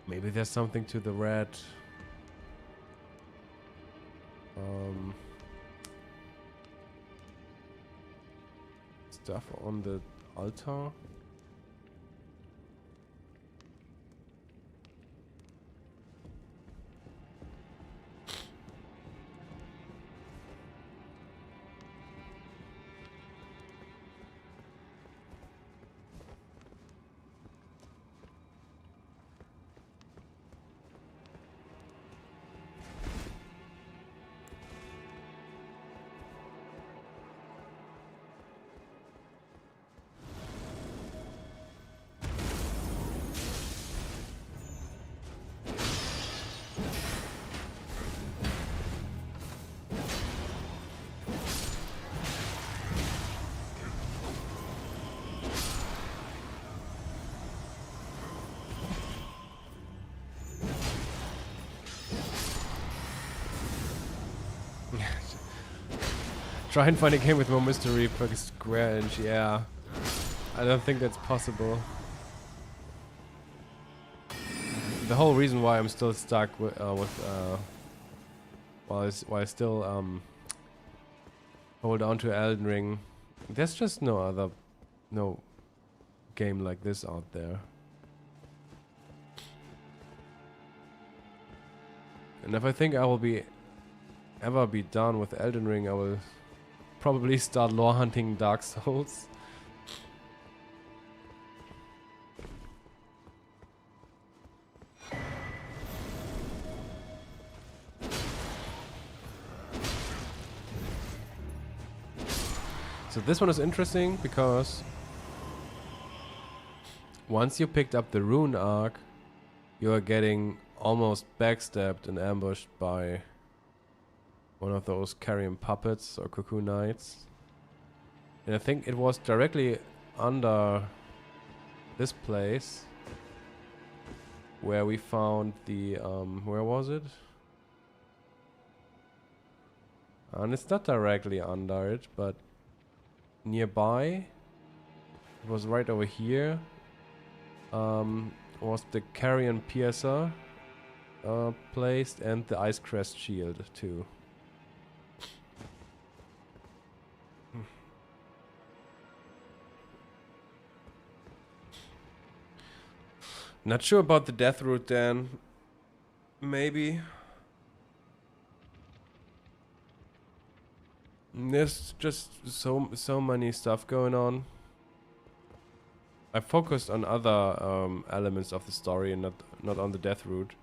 Maybe there's something to the red stuff on the altar. Try and find a game with more mystery per square inch, yeah. I don't think that's possible. The whole reason why I'm still stuck while I still hold on to Elden Ring, there's just no game like this out there. And if I think I will ever be done with Elden Ring, I will probably start lore hunting Dark Souls. So this one is interesting because once you picked up the rune arc, you are getting almost backstabbed and ambushed by one of those carrion puppets or cuckoo knights. And I think it was directly under this place where we found the where was it? And it's not directly under it, but nearby. It was right over here. Was the Carrion Piercer placed, and the Ice Crest Shield too. Not sure about the death route then. Maybe. There's just so many stuff going on. I focused on other elements of the story and not on the death route.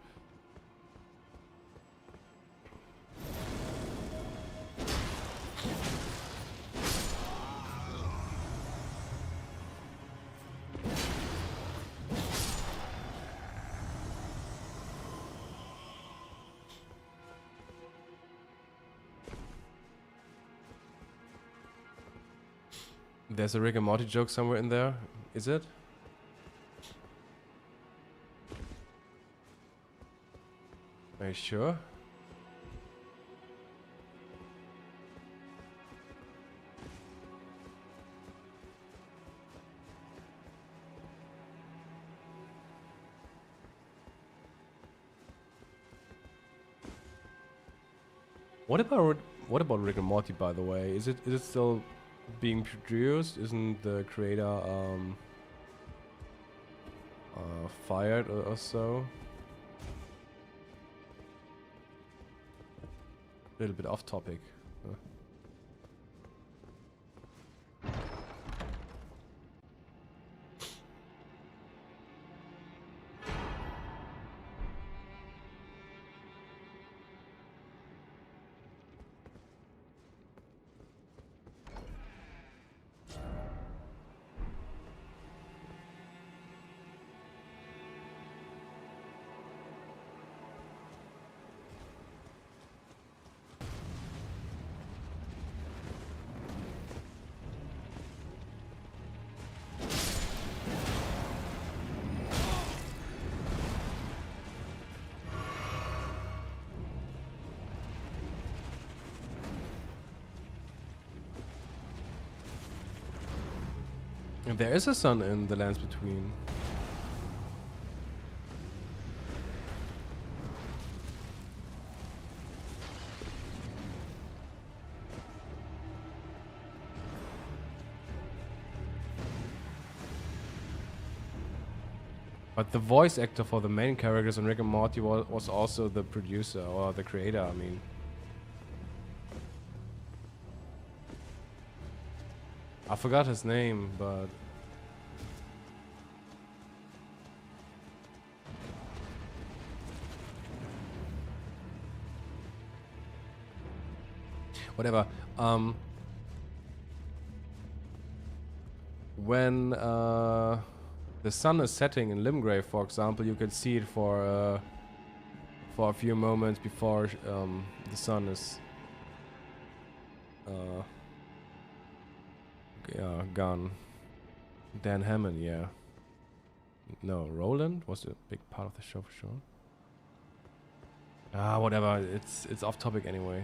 There's a Rick and Morty joke somewhere in there. Is it? Are you sure? What about Rick and Morty, by the way? Is it still being produced? Isn't the creator fired or so? A little bit off topic. There is a sun in the lands between. But the voice actor for the main characters in Rick and Morty was also the producer or the creator, I mean. I forgot his name, but... Whatever. When the sun is setting in Limgrave, for example, you can see it for a few moments before the sun is gone. Dan Hammond, yeah. No, Roland was a big part of the show for sure. Whatever. It's off topic anyway.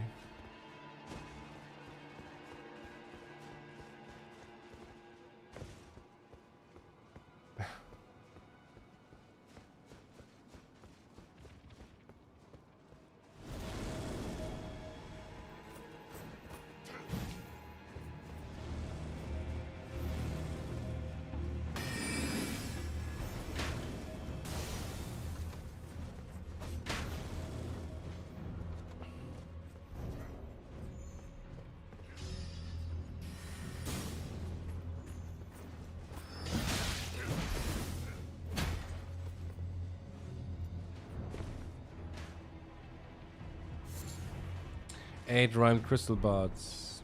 Eight rhymed crystal buds.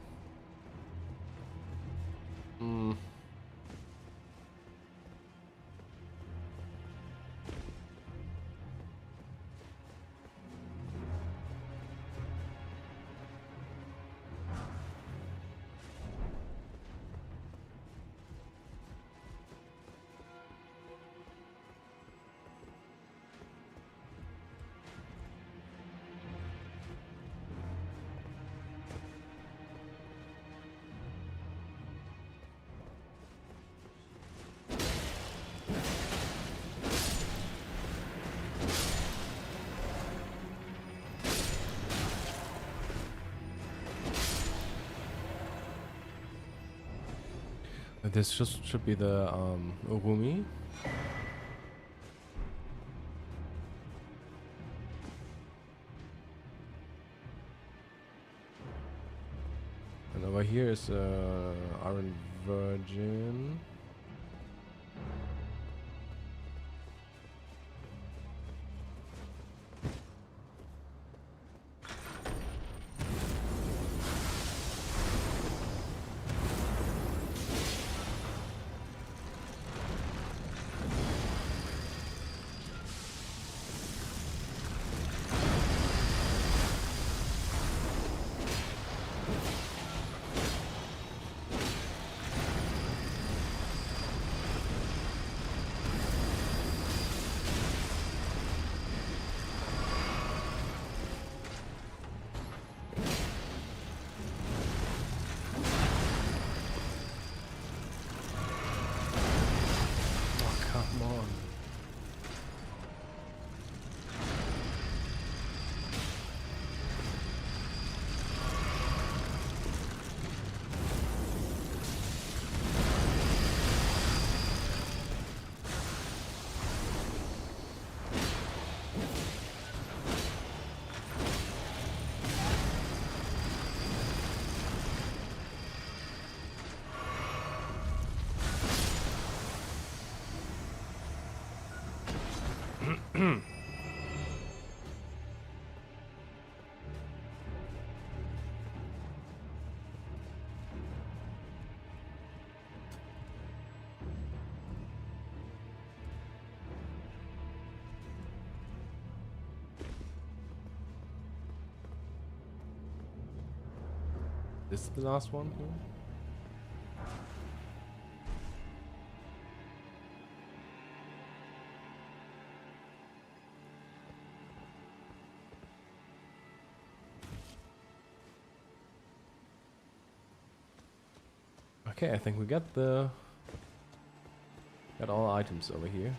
This just should be the Urumi. And over here is Iron Virgin. Come on. This is the last one here? Okay, I think we got all items over here.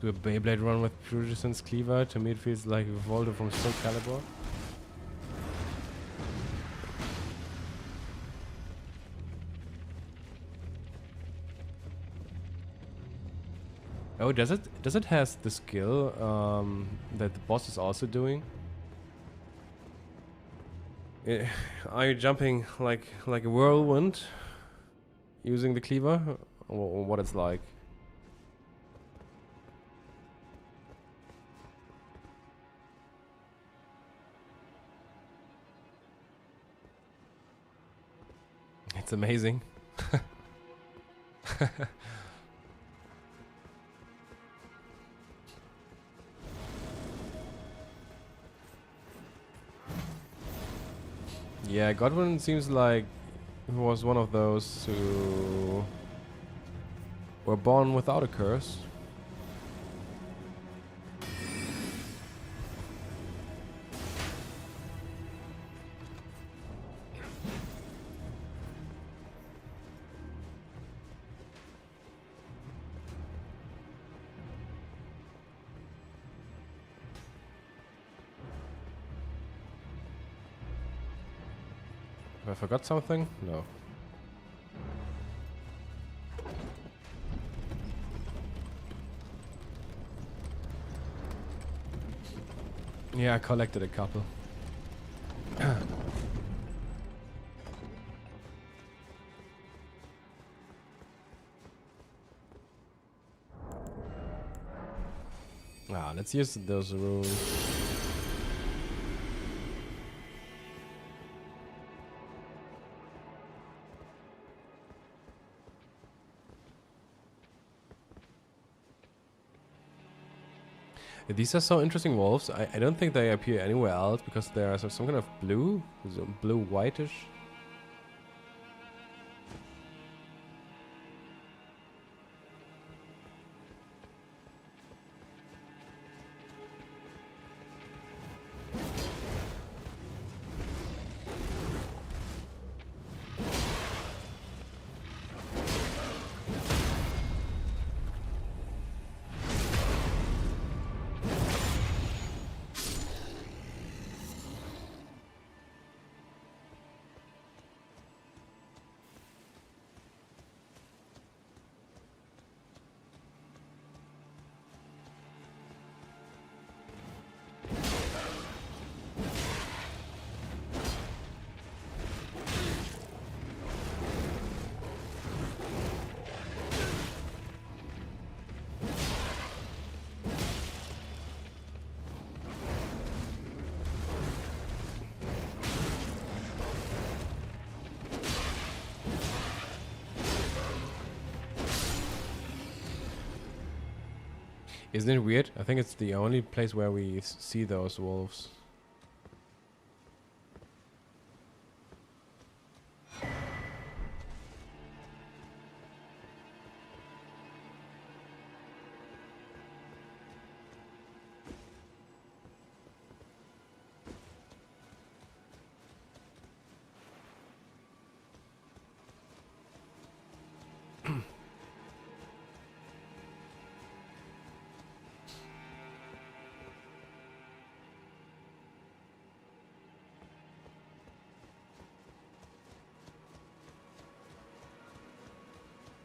Do a Beyblade run with Pure Resistance Cleaver. To me it feels like Voldo from Soul Calibur. Oh, does it? Does it has the skill that the boss is also doing? Are you jumping like a whirlwind using the cleaver, or what it's like? It's amazing. Yeah, Godwyn seems like he was one of those who were born without a curse. Have I forgot something? No. Yeah, I collected a couple. Let's use those runes. These are so interesting wolves. I don't think they appear anywhere else because they are some kind of blue, blue-whitish. Isn't it weird? I think it's the only place where we see those wolves.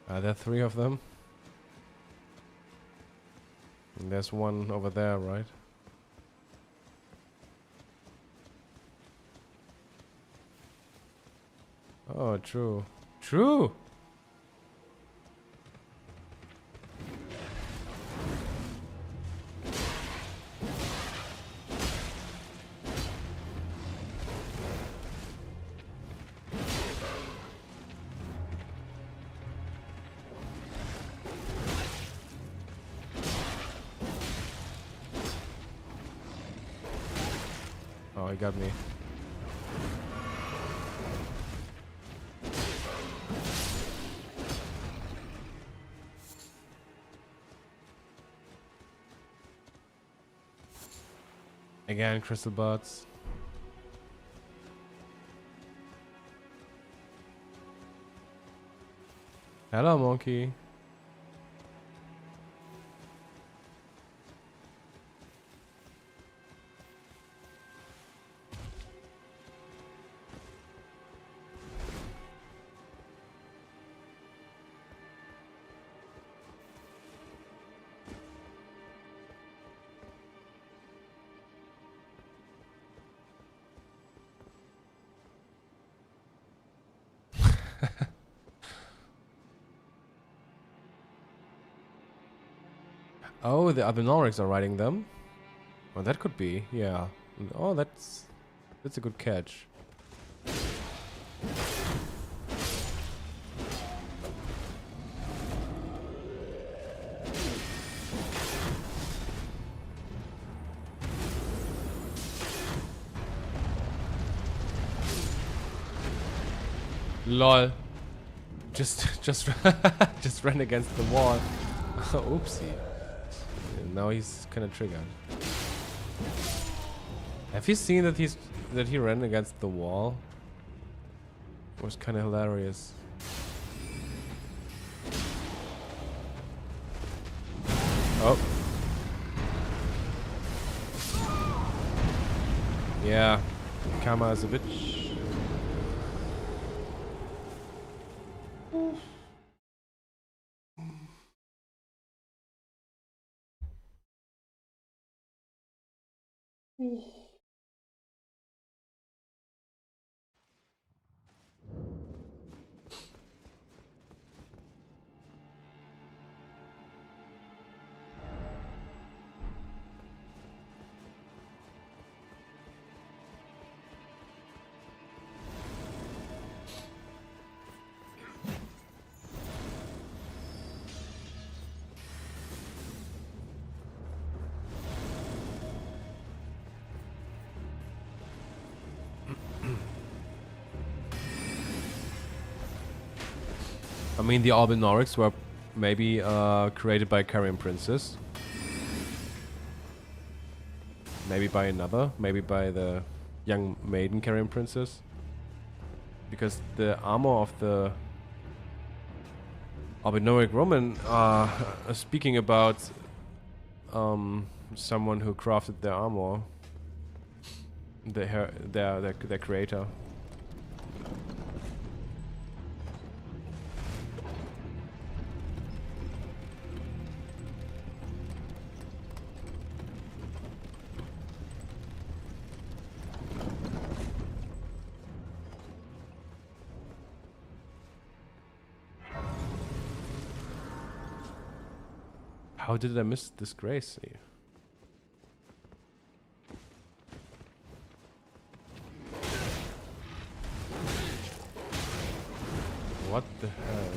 Are there 3 of them? And there's one over there, right? Oh, true. True! Oh, he got me. Again, crystal buds. Hello, monkey. Oh, the Abenorics are riding them. Oh, that could be, yeah. Oh, that's a good catch. Lol. Just ran against the wall. Oopsie. And now he's kind of triggered. Have you seen that he ran against the wall? It was kind of hilarious. Oh. Yeah. Karma is a bitch. I mean, the Albinorics were maybe created by Carrion Princess. Maybe by another. Maybe by the young maiden Carrion Princess. Because the armor of the Albinoric Roman speaking about someone who crafted their armor. Their creator. How did I miss this grace? What the hell?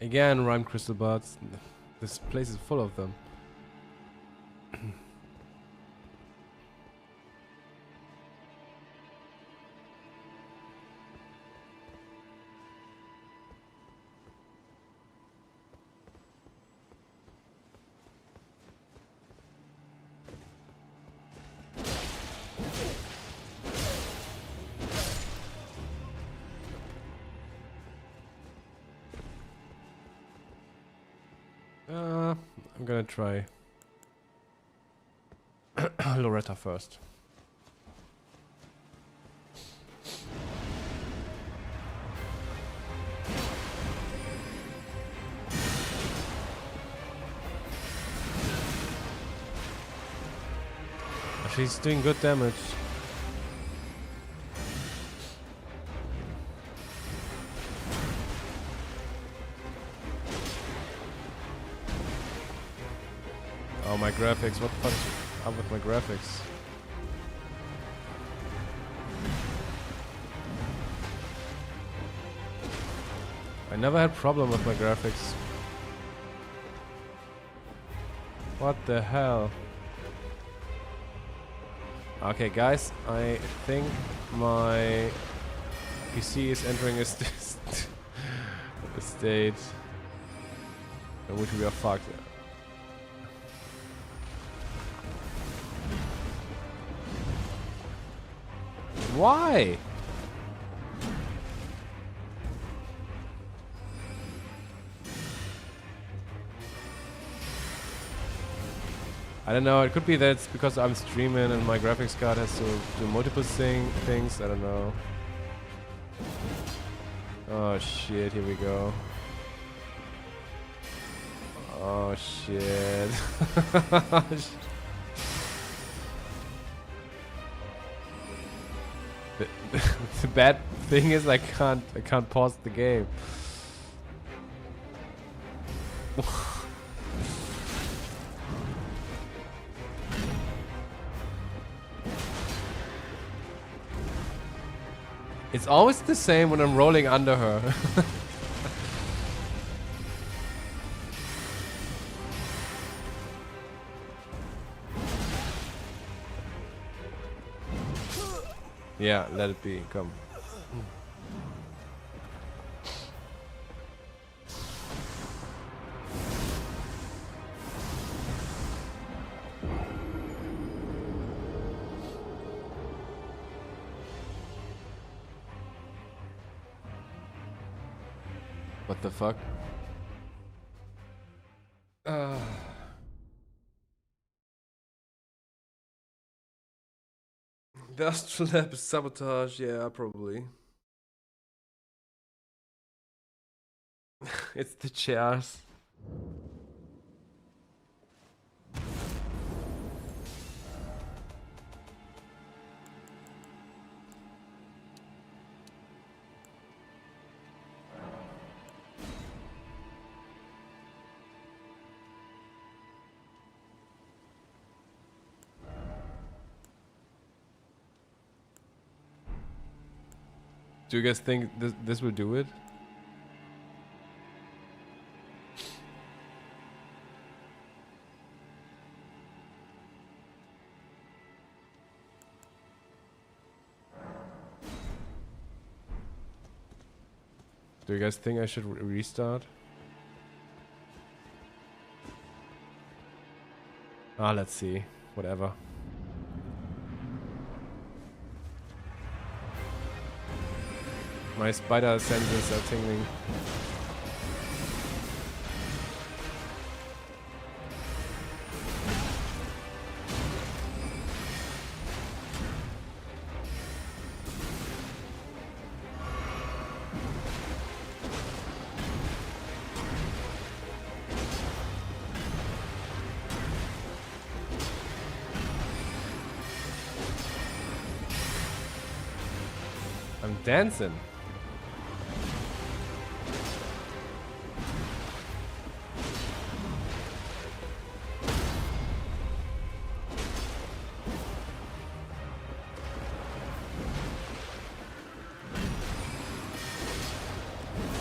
Again, rhyme crystal buds. This place is full of them. I'm gonna try Loretta first. She's doing good damage. Oh, my graphics. What the fuck is up with my graphics? I never had problem with my graphics. What the hell? Okay, guys, I think my PC is entering a state in which we are fucked. Why? I don't know, it could be that it's because I'm streaming and my graphics card has to do multiple things, I don't know. Oh shit, here we go. Oh shit. The bad thing is I can't pause the game. It's always the same when I'm rolling under her. Yeah, let it be. Come. What the fuck? The Astral Lab is sabotage, yeah, probably. It's the chairs. Do you guys think this will do it? Do you guys think I should restart? Ah, let's see. Whatever. My spider senses are tingling. I'm dancing.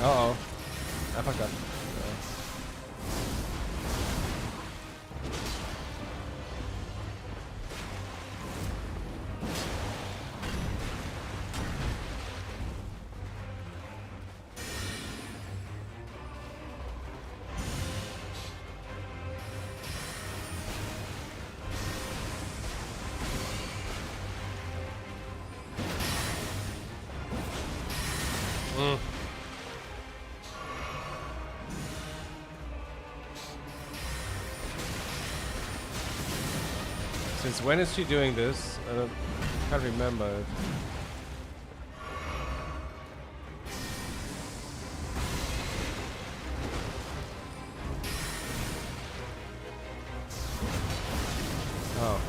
Uh-oh. I forgot. Since when is she doing this? Can't remember it. Oh.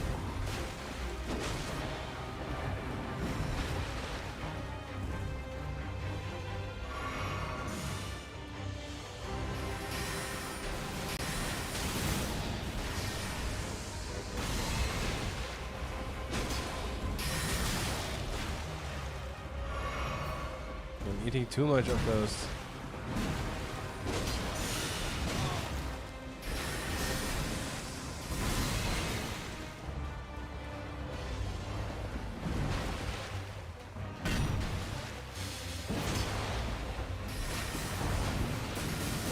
I'm eating too much of those.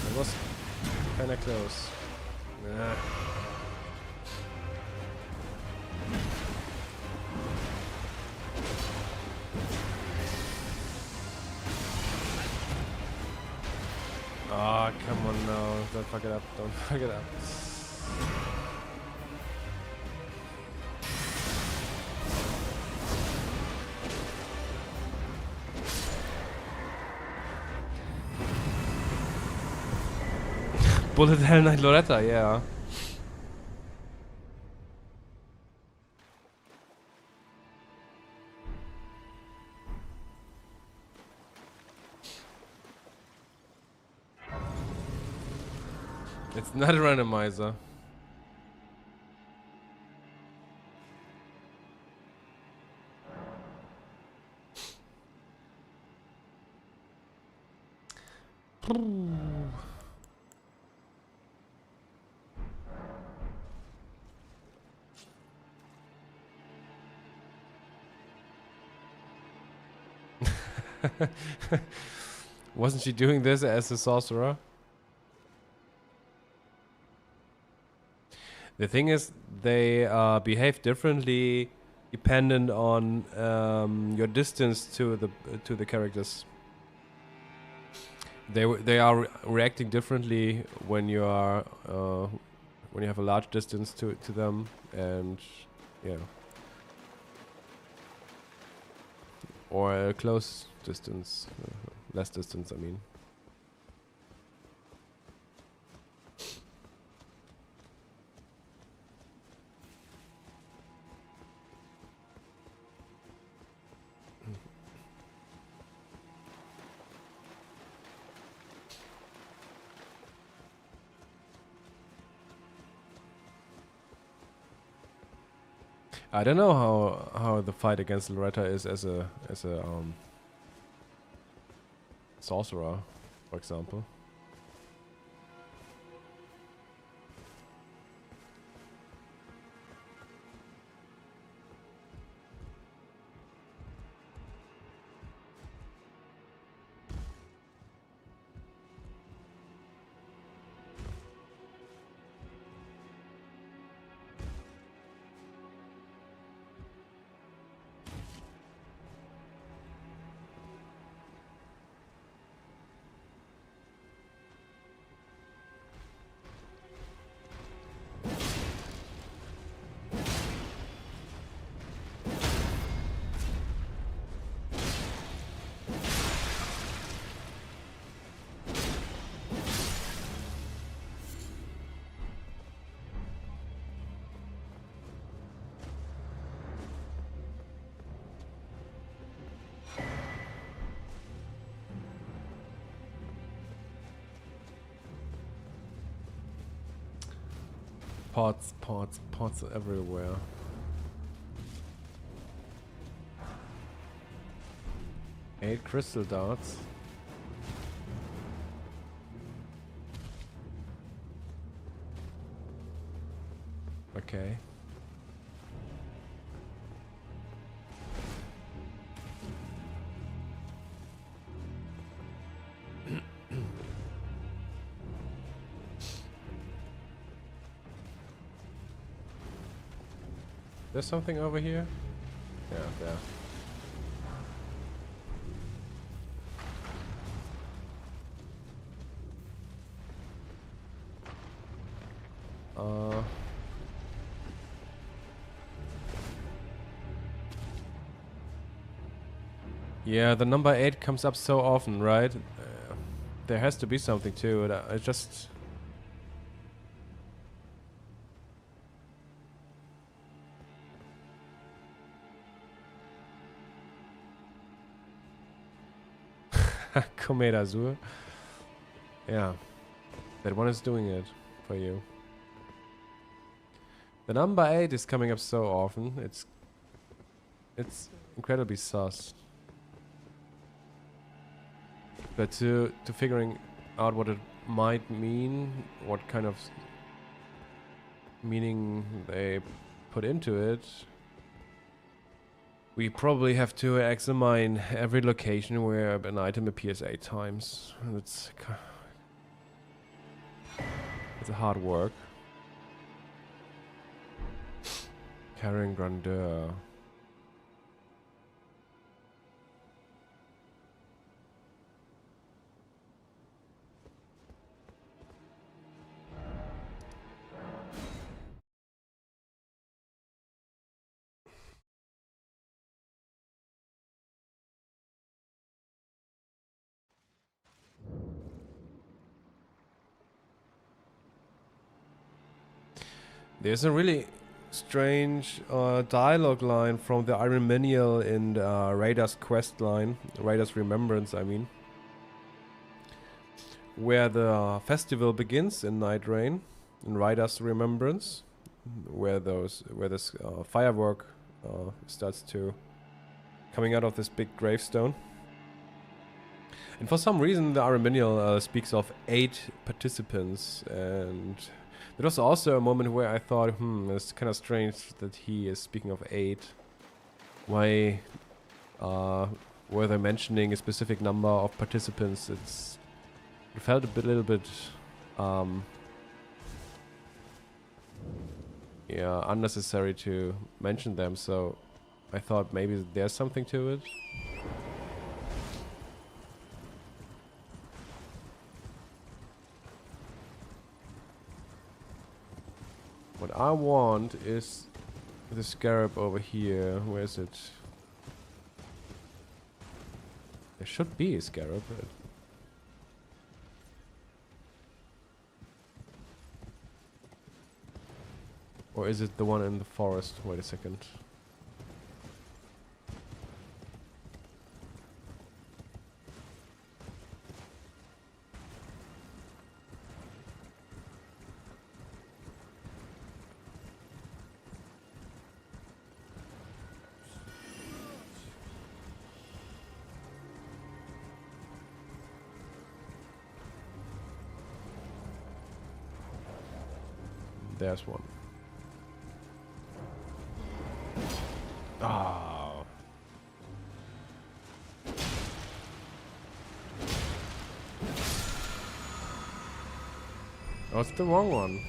It was kinda close. Nah. Oh, come on now. Don't fuck it up. Don't fuck it up. Bullet Hell Knight Loretta, yeah. It's not a randomizer. Wasn't she doing this as a sorcerer? The thing is, they behave differently dependent on your distance to the characters. They are reacting differently when you are when you have a large distance to them, and yeah, or a close distance, less distance. I mean. I don't know how the fight against Loretta is as a sorcerer, for example. Pots everywhere. Eight crystal darts. Okay. There's something over here? Yeah, there. Yeah, the number 8 comes up so often, right? There has to be something to it. I just... Comet Azur. Yeah, that one is doing it for you. The number 8 is coming up so often. It's incredibly sus. But to figuring out what it might mean, what kind of meaning they put into it, we probably have to examine every location where an item appears 8 times. And it's a hard work. Carrying grandeur. There's a really strange dialogue line from the Iron Menial in Raider's quest line, Raider's Remembrance, I mean, where the festival begins in Night Rain, in Raider's Remembrance, where this firework starts to coming out of this big gravestone. And for some reason, the Iron Menial speaks of 8 participants, and there was also a moment where I thought, it's kind of strange that he is speaking of 8. Why were they mentioning a specific number of participants? It felt a little bit, yeah, unnecessary to mention them. So I thought maybe there's something to it. What I want is the scarab over here. Where is it? There should be a scarab. Or is it the one in the forest? Wait a second. There's one. Oh. Oh, it's the wrong one.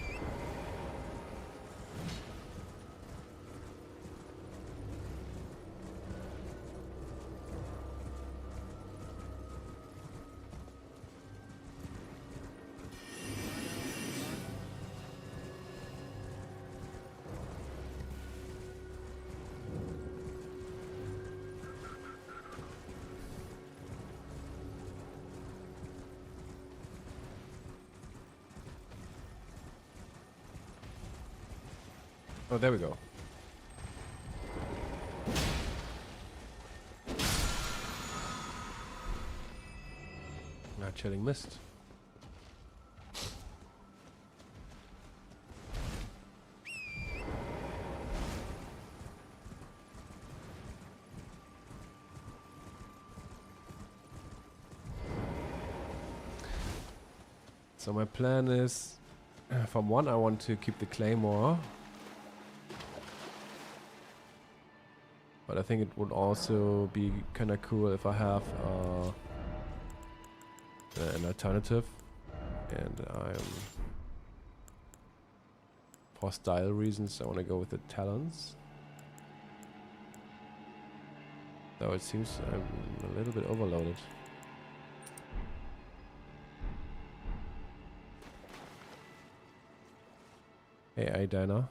Oh, there we go. Not chilling mist. So my plan is, from one, I want to keep the claymore. But I think it would also be kind of cool if I have an alternative. And for style reasons, I want to go with the talons. Though it seems I'm a little bit overloaded. Hey, Dana.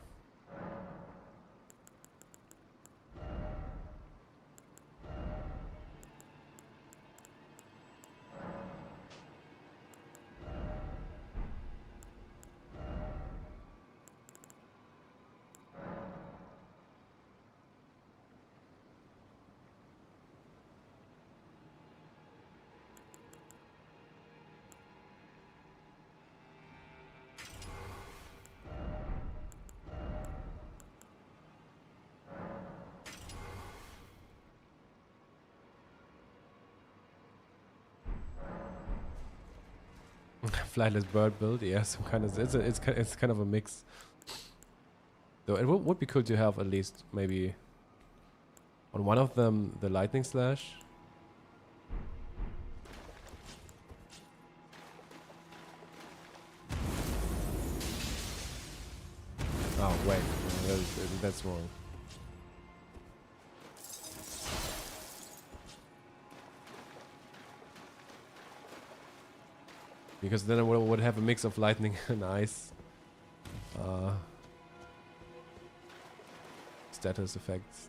Flightless bird build, yeah, some kind of it's kind of a mix. Though it would be cool to have at least maybe on one of them the lightning slash. Oh wait, no, that's wrong. Because then I would have a mix of lightning and ice status effects.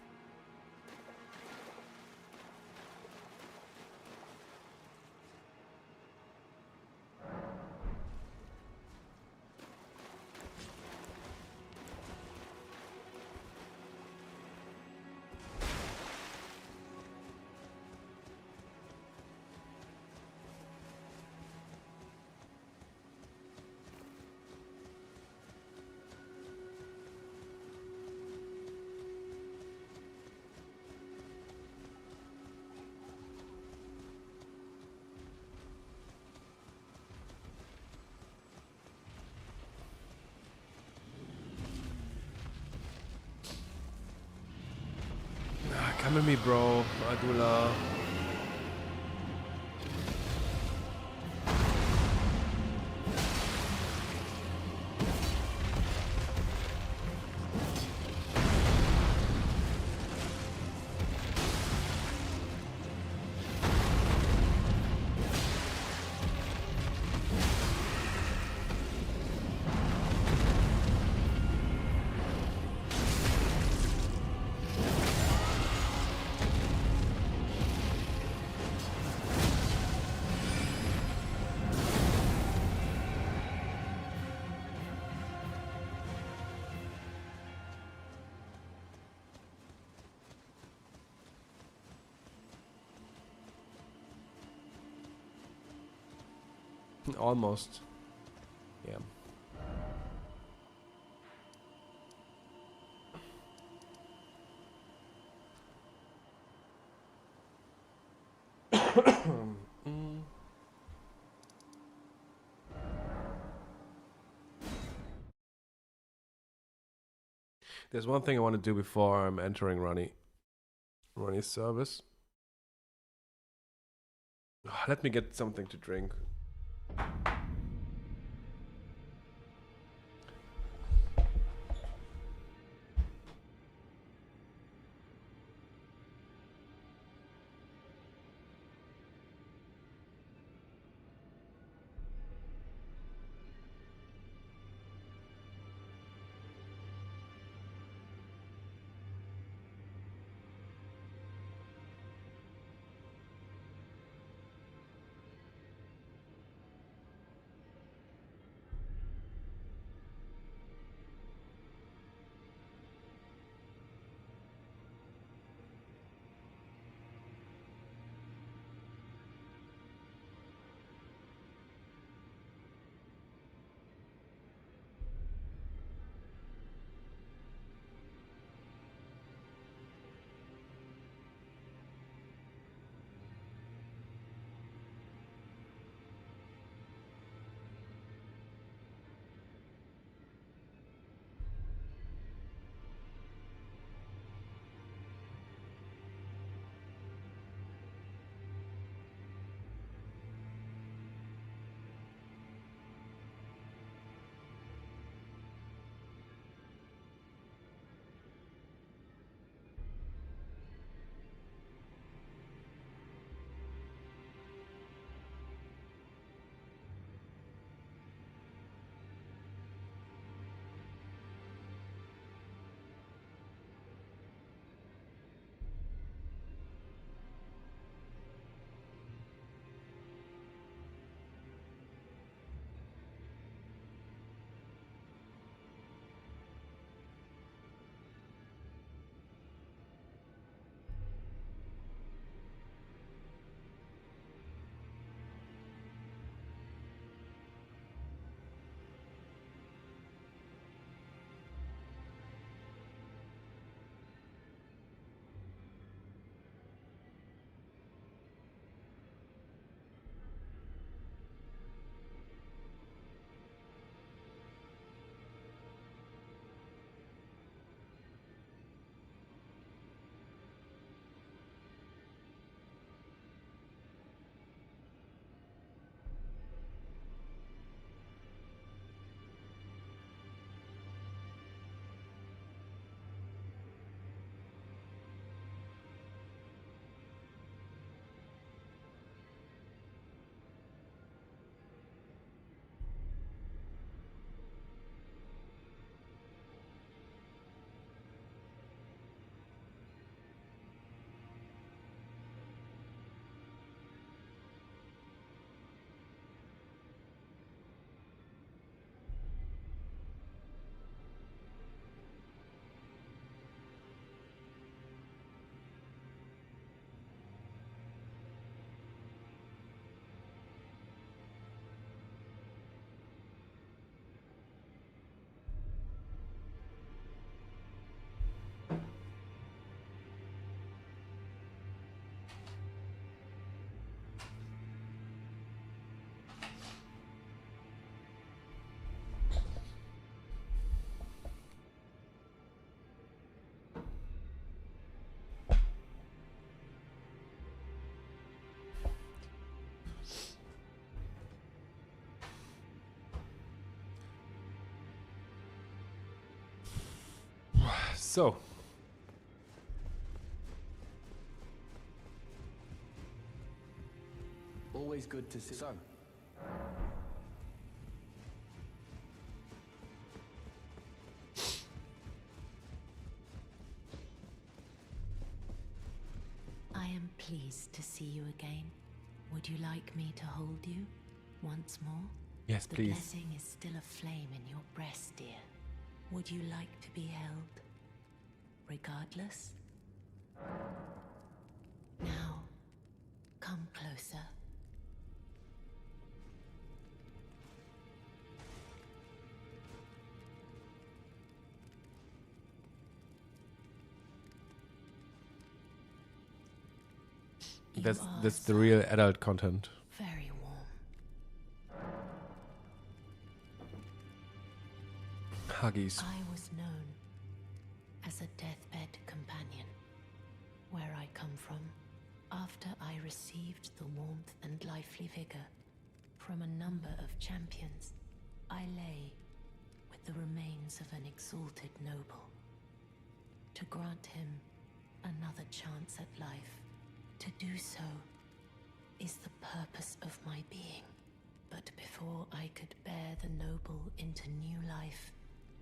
Come at me, bro. Adula. Almost. Yeah. There's one thing I want to do before I'm entering Ronnie's service. Let me get something to drink. So. Always good to see. So, I am pleased to see you again. Would you like me to hold you once more? Yes, The please. blessing is still a flame in your breast, dear. Would you like to be held? Regardless? Now, come closer. That's the real adult content. Very warm. Huggies. I was known as a deathbed companion. Where I come from, after I received the warmth and lively vigor from a number of champions, I lay with the remains of an exalted noble. To grant him another chance at life, to do so is the purpose of my being. But before I could bear the noble into new life,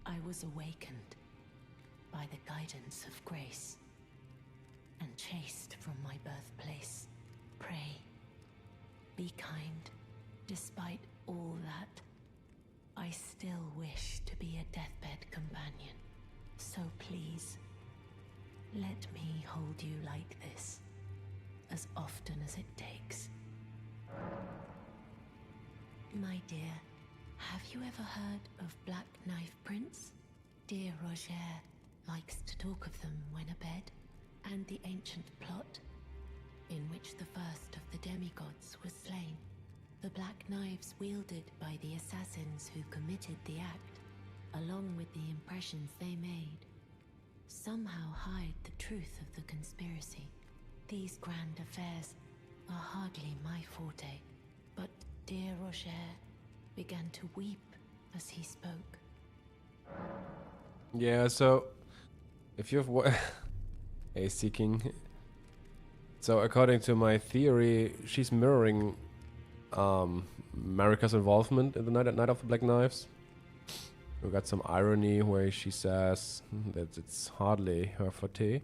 I was awakened by the guidance of grace and chased from my birthplace. Pray, be kind. Despite all that, I still wish to be a deathbed companion. So please, let me hold you like this, as often as it takes. My dear, have you ever heard of Black Knife Prince? Dear Roger likes to talk of them when abed, and the ancient plot in which the first of the demigods was slain. The black knives wielded by the assassins who committed the act, along with the impressions they made, somehow hide the truth of the conspiracy. These grand affairs are hardly my forte, but dear Roger began to weep as he spoke. Yeah, so if you've a seeking. So according to my theory, she's mirroring Marika's involvement in the Night of the Black Knives. We got some irony where she says that it's hardly her forte.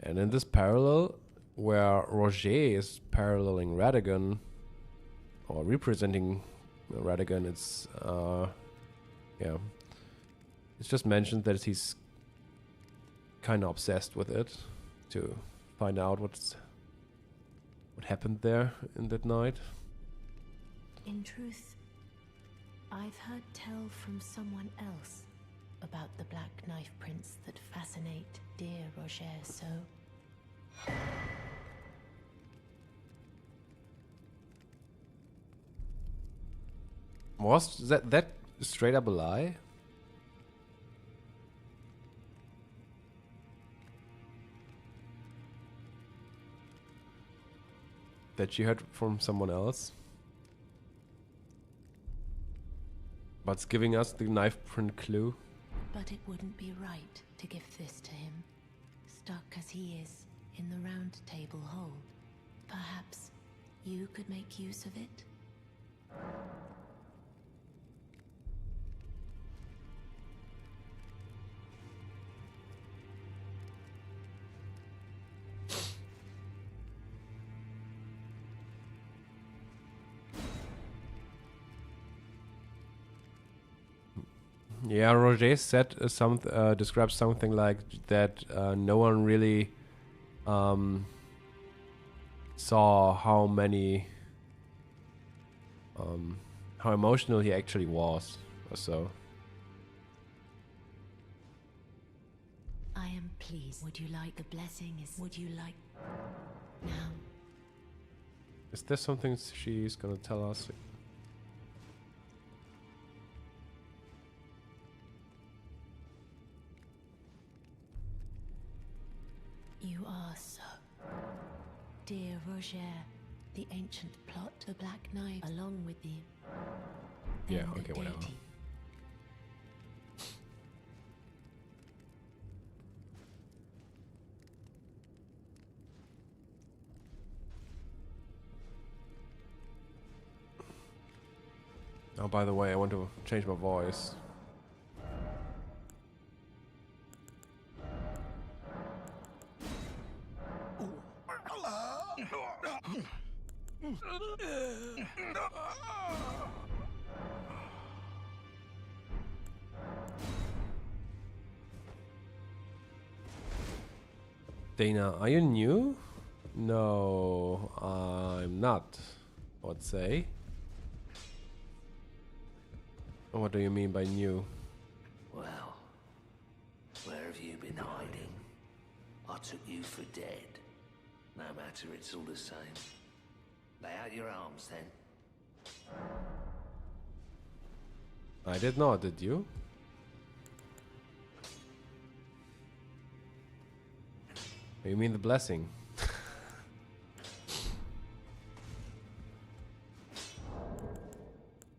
And in this parallel, where Roger is paralleling Radagon, or representing Radagon, it's yeah, it's just mentioned that he's kind of obsessed with it to find out what happened there in that night. In truth, I've heard tell from someone else about the Black Knife Prince that fascinate dear Roger so. Was that straight up a lie? That she heard from someone else? But it's giving us the knife print clue. But it wouldn't be right to give this to him, stuck as he is in the round table hold. Perhaps you could make use of it? Yeah, Roger said describes something like that. No one really saw how emotional he actually was, or so. I am pleased. Would you like a blessing? Would you like now? Is there something she's gonna tell us? You are so. Dear Roger, the ancient plot, the Black Knife, along with the... Yeah, and the okay, whatever. deity. Oh, by the way, I want to change my voice. Dana, are you new? No, I'm not. I would say. What do you mean by new? Well, where have you been hiding? I took you for dead. No matter, it's all the same. Lay out your arms then. I did not, did you? You mean the blessing?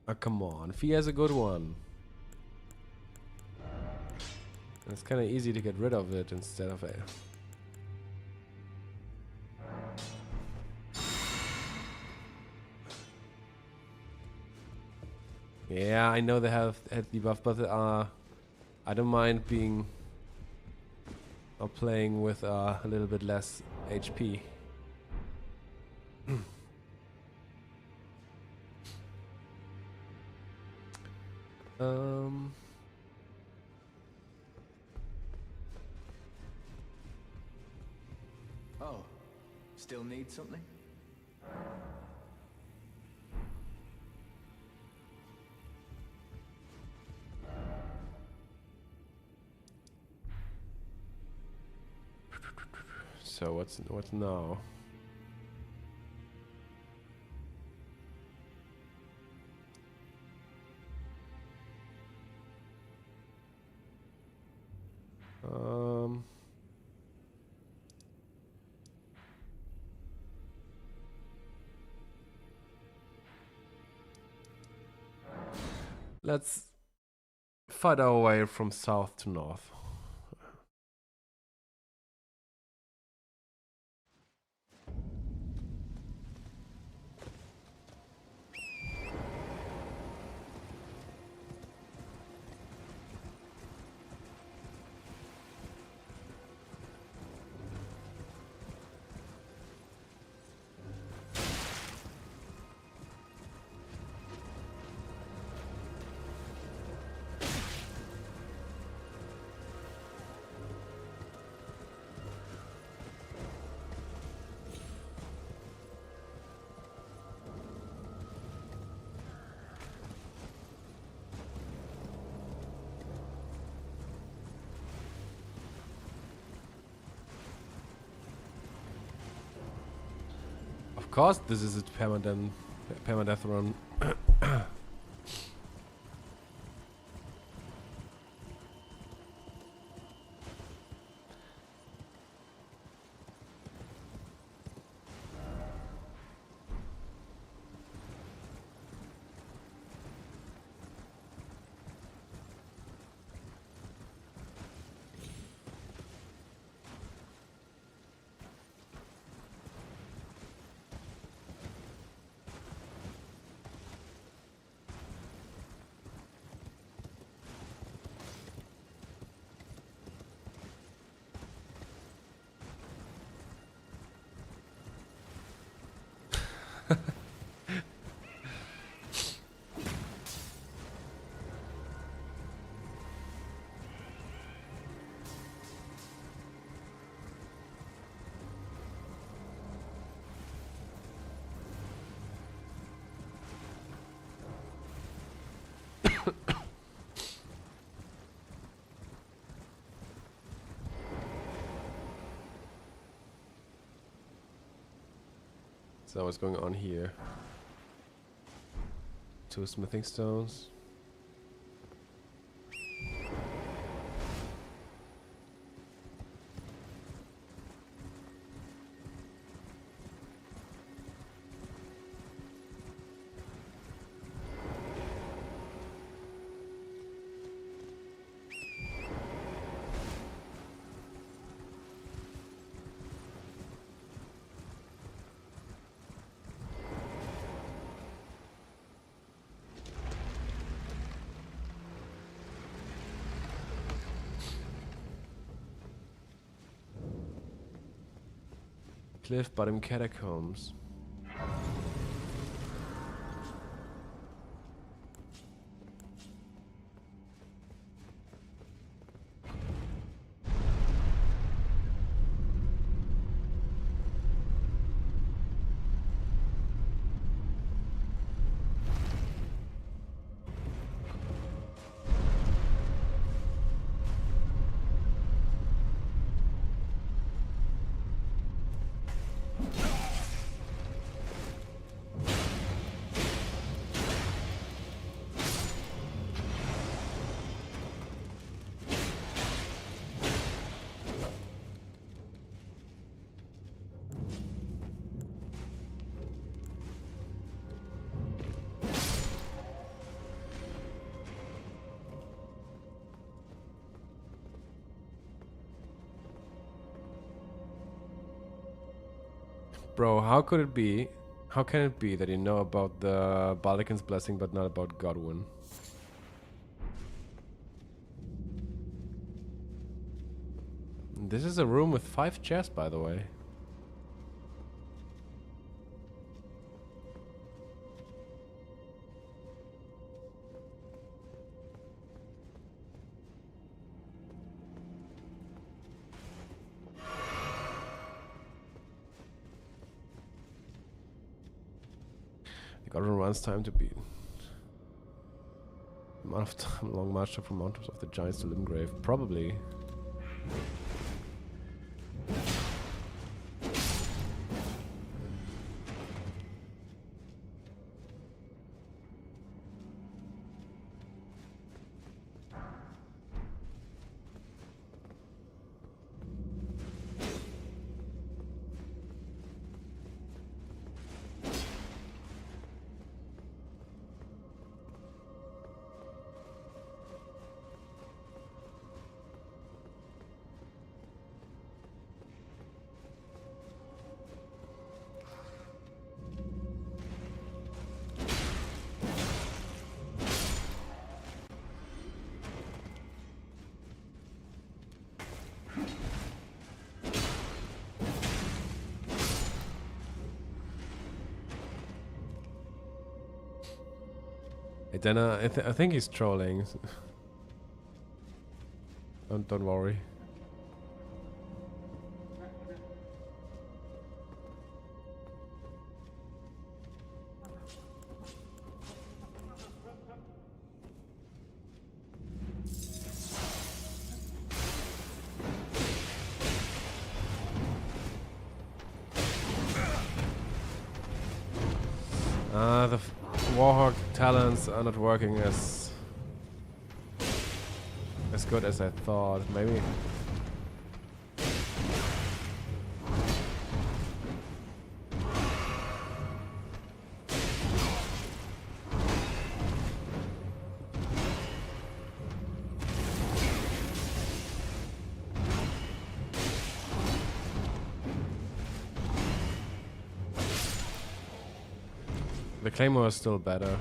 Oh, come on. Fia's a good one. It's kind of easy to get rid of it instead of a... Yeah, I know they have had debuff, but I don't mind being or playing with a little bit less HP. Oh, still need something? So what's now? Let's fight our way from south to north. Of course, this is a permadeath run. So what's going on here? 2 smithing stones. Cliff Bottom Catacombs. Bro, how could it be? How can it be that you know about the Baldecan's blessing but not about Godwyn? This is a room with 5 chests, by the way. Godwyn Run's time to beat. Amount of time, long march from mountains of the giants to Limgrave. Probably. Then I think he's trolling. Don't worry. The Warhawk talents are not working as good as I thought. Maybe. The Claymore is still better.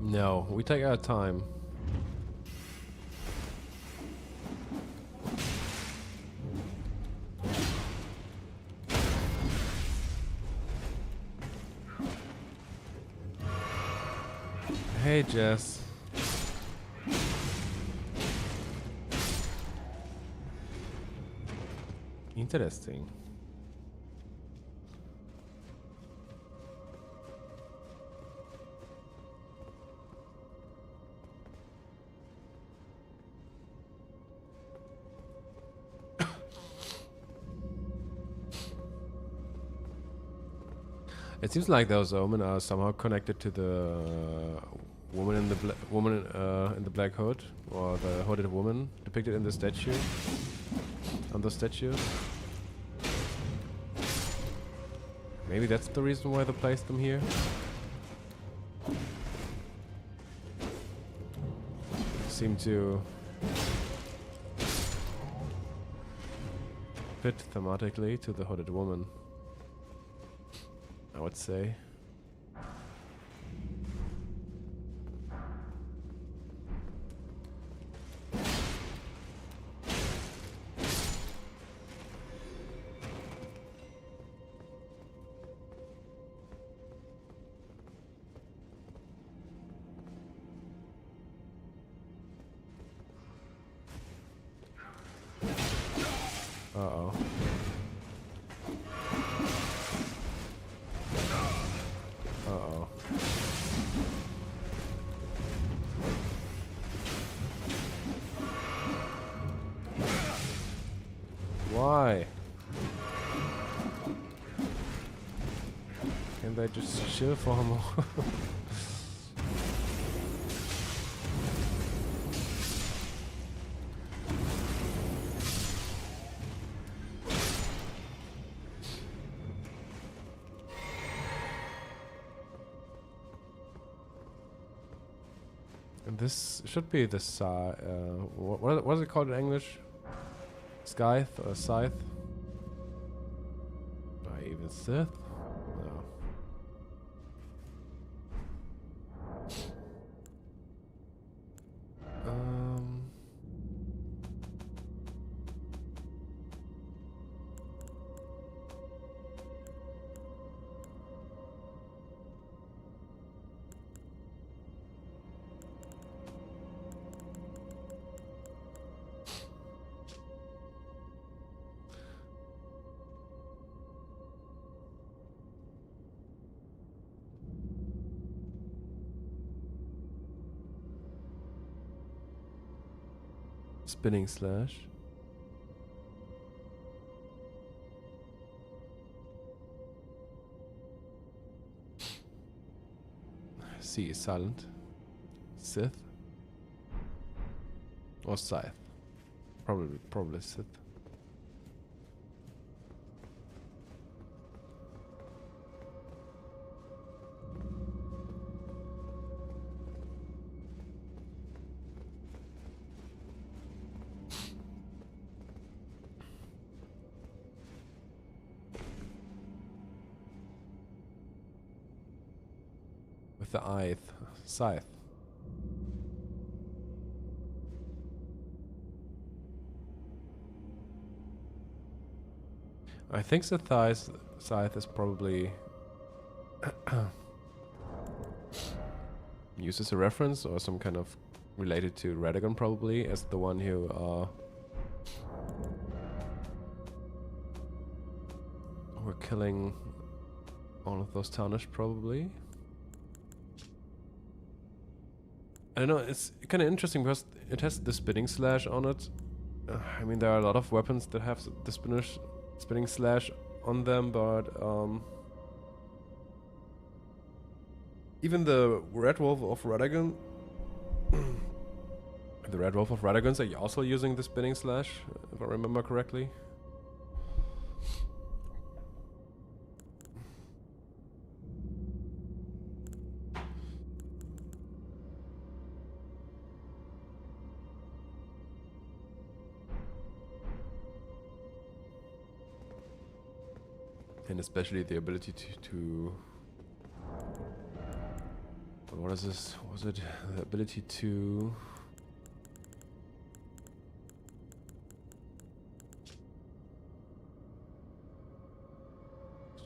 No, we take our time. Hey, Jess. Interesting. It seems like those omen are somehow connected to the woman in the in the black hood, or the hooded woman depicted in the statue. On the statue. Maybe that's the reason why they placed them here. Seem to fit thematically to the hooded woman, I would say. Uh-oh. Uh-oh. Why? Can't they just chill for a moment? And this should be the what is it called in English? Scythe or scythe? Or even Sith? No. Spinning slash. C is silent. Sith. Or Scythe. Probably Sith. With the scythe. I think the scythe is probably used as a reference or some kind of related to Radagon, probably as the one who were killing all of those Tarnished, probably. I don't know, it's kind of interesting because it has the spinning slash on it. I mean, there are a lot of weapons that have the spinning slash on them, but even the Red Wolf of Radagon, the Red Wolf of Radagons are also using the spinning slash, if I remember correctly. And especially the ability to What is this? Was it the ability to...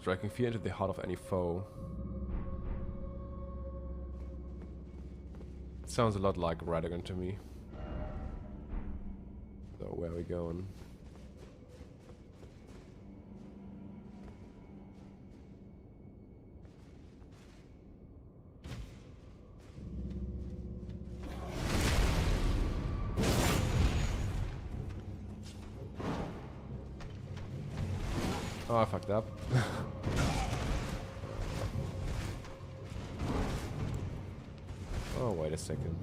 striking fear into the heart of any foe. It sounds a lot like Radagon to me. So where are we going? Oh, I fucked up. Oh, wait a second.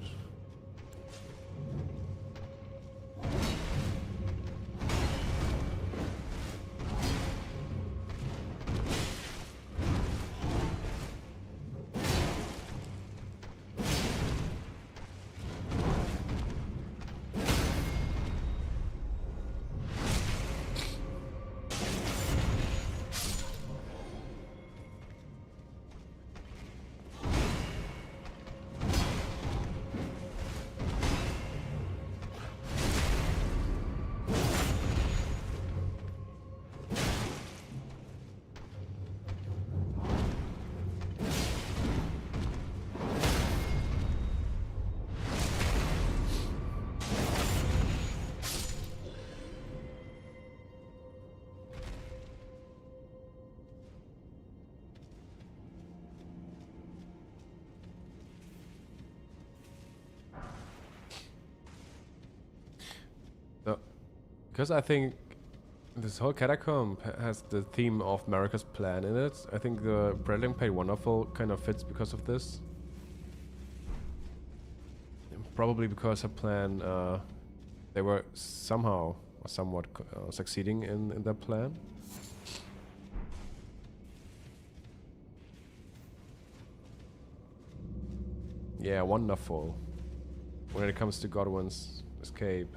Because I think this whole catacomb has the theme of Marika's plan in it. I think the Bradling Paid Wonderful kind of fits because of this. Probably because her plan, they were somehow or somewhat succeeding in their plan. Yeah, wonderful. When it comes to Godwyn's escape.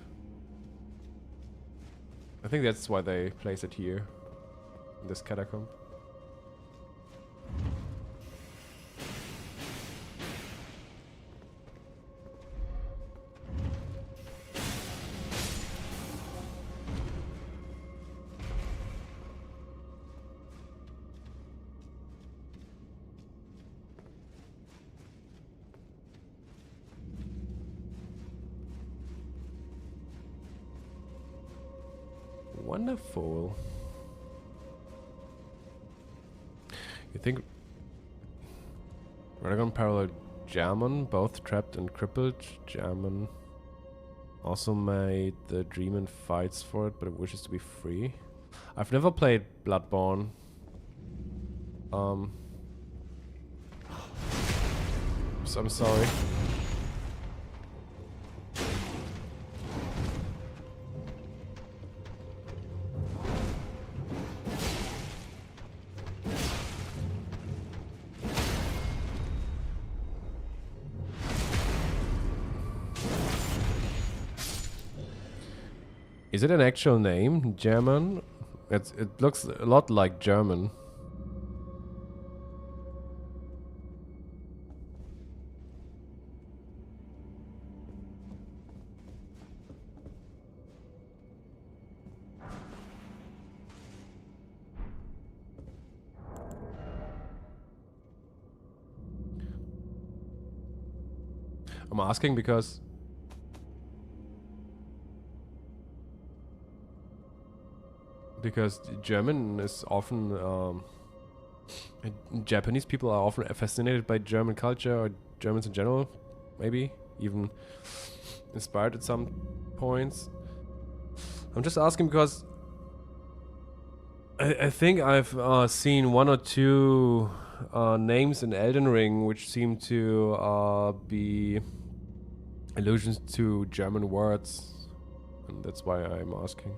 I think that's why they place it here, in this catacomb. Wonderful. You think Radagon parallel German, both trapped and crippled? German also made the dream and fights for it, but it wishes to be free. I've never played Bloodborne. So I'm sorry. Is it an actual name? German? It looks a lot like German. I'm asking because German is often Japanese people are often fascinated by German culture, or Germans in general, maybe even inspired at some points. I'm just asking because I think I've seen one or two names in Elden Ring which seem to be allusions to German words, and that's why I'm asking.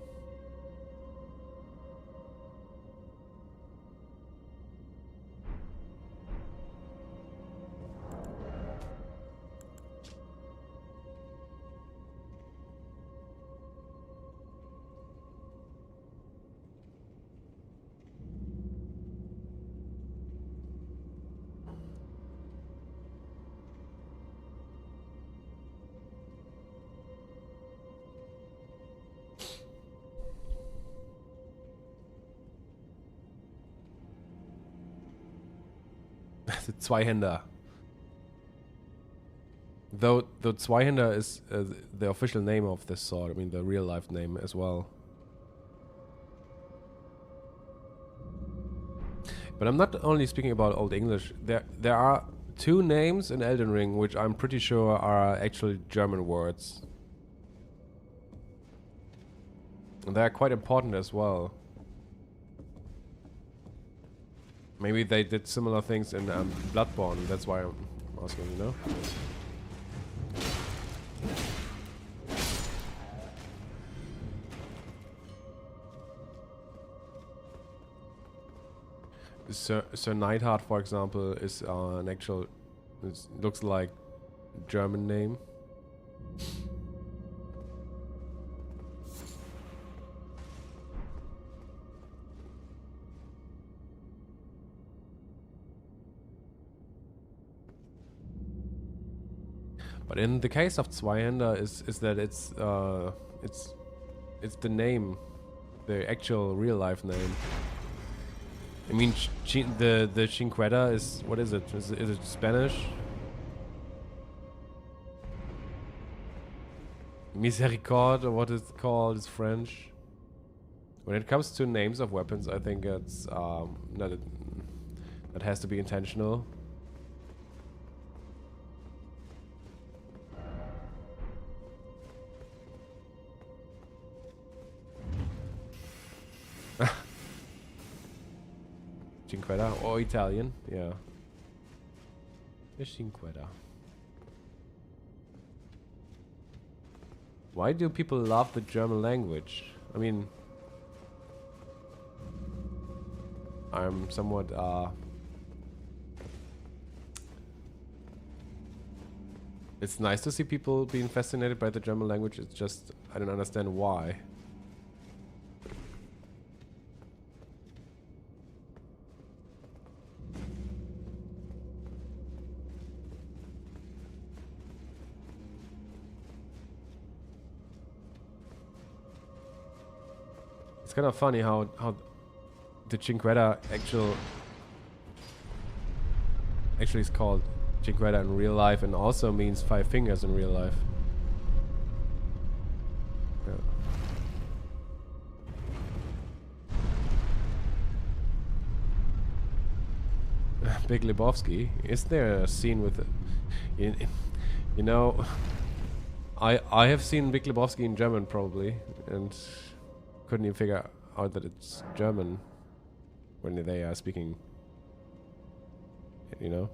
The Zweihänder. Though Zweihänder is the official name of this sword. I mean, the real life name as well. But I'm not only speaking about Old English. There are two names in Elden Ring which I'm pretty sure are actually German words. And they're quite important as well. Maybe they did similar things in Bloodborne. That's why I'm asking, you know? Sir Neidhart, for example, is an actual... It looks like German name. But in the case of Zweihänder is that it's the name, the actual real life name. I mean, the Chinqueta is, what is it? Is it Spanish? Misericorde, or what it's called, is French. When it comes to names of weapons, I think it's that has to be intentional. Cinquetta or Italian, yeah. The Cinquetta. Why do people love the German language? I mean, I'm somewhat it's nice to see people being fascinated by the German language. It's just I don't understand why. It's kind of funny how the Cinquetta actually is called Cinquetta in real life and also means 5 fingers in real life. Yeah. Big Lebowski. Is there a scene with it? You know, I have seen Big Lebowski in German probably, and couldn't even figure out that it's German when they are speaking, you know?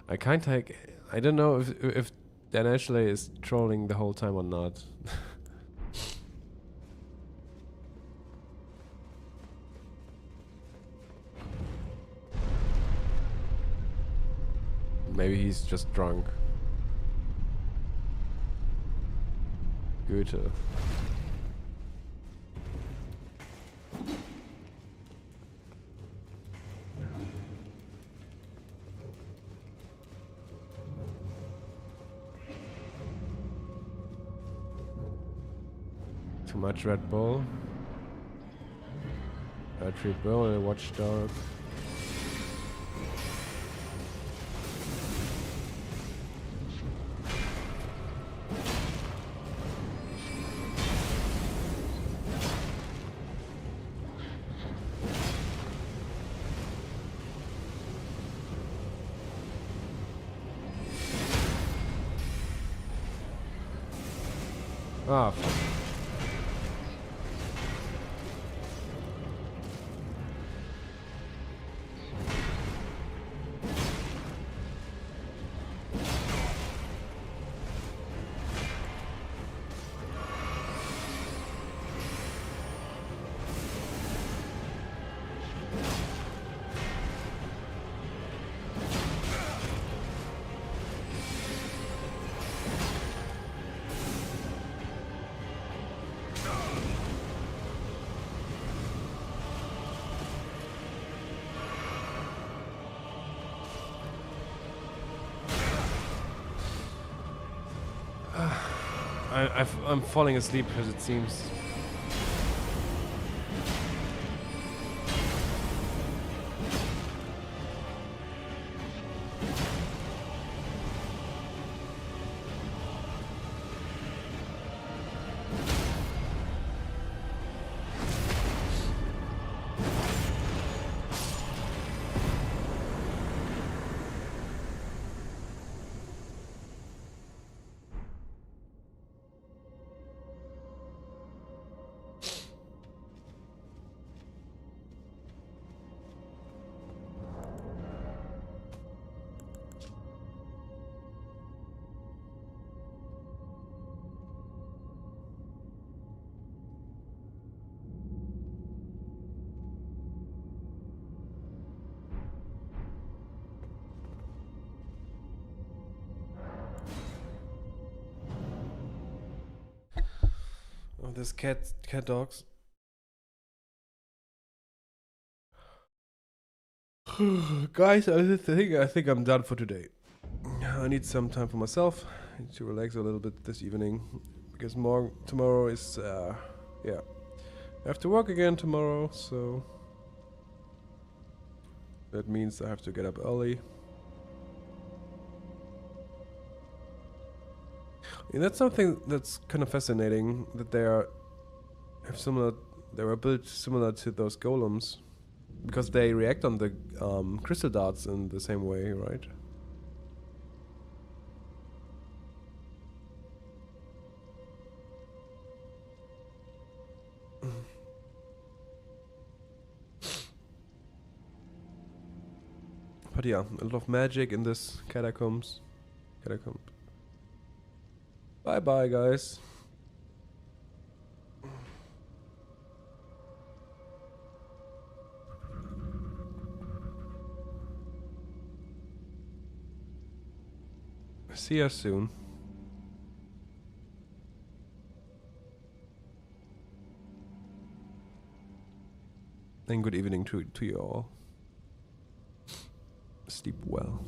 I can't take... I don't know if Dan Ashley is trolling the whole time or not. Maybe he's just drunk. Goethe. Too much Red Bull. Battery Bull and a Watchdog. Ah, fuck. I'm falling asleep because it seems Oh, this cat dogs. Guys, I think I'm done for today. I need some time for myself. I need to relax a little bit this evening because tomorrow is yeah. I have to work again tomorrow, so that means I have to get up early. And that's something that's kind of fascinating that they were built similar to those golems because they react on the crystal darts in the same way, right? But yeah, a lot of magic in this catacomb. Bye bye, guys. See you soon. And good evening to you all. Sleep well.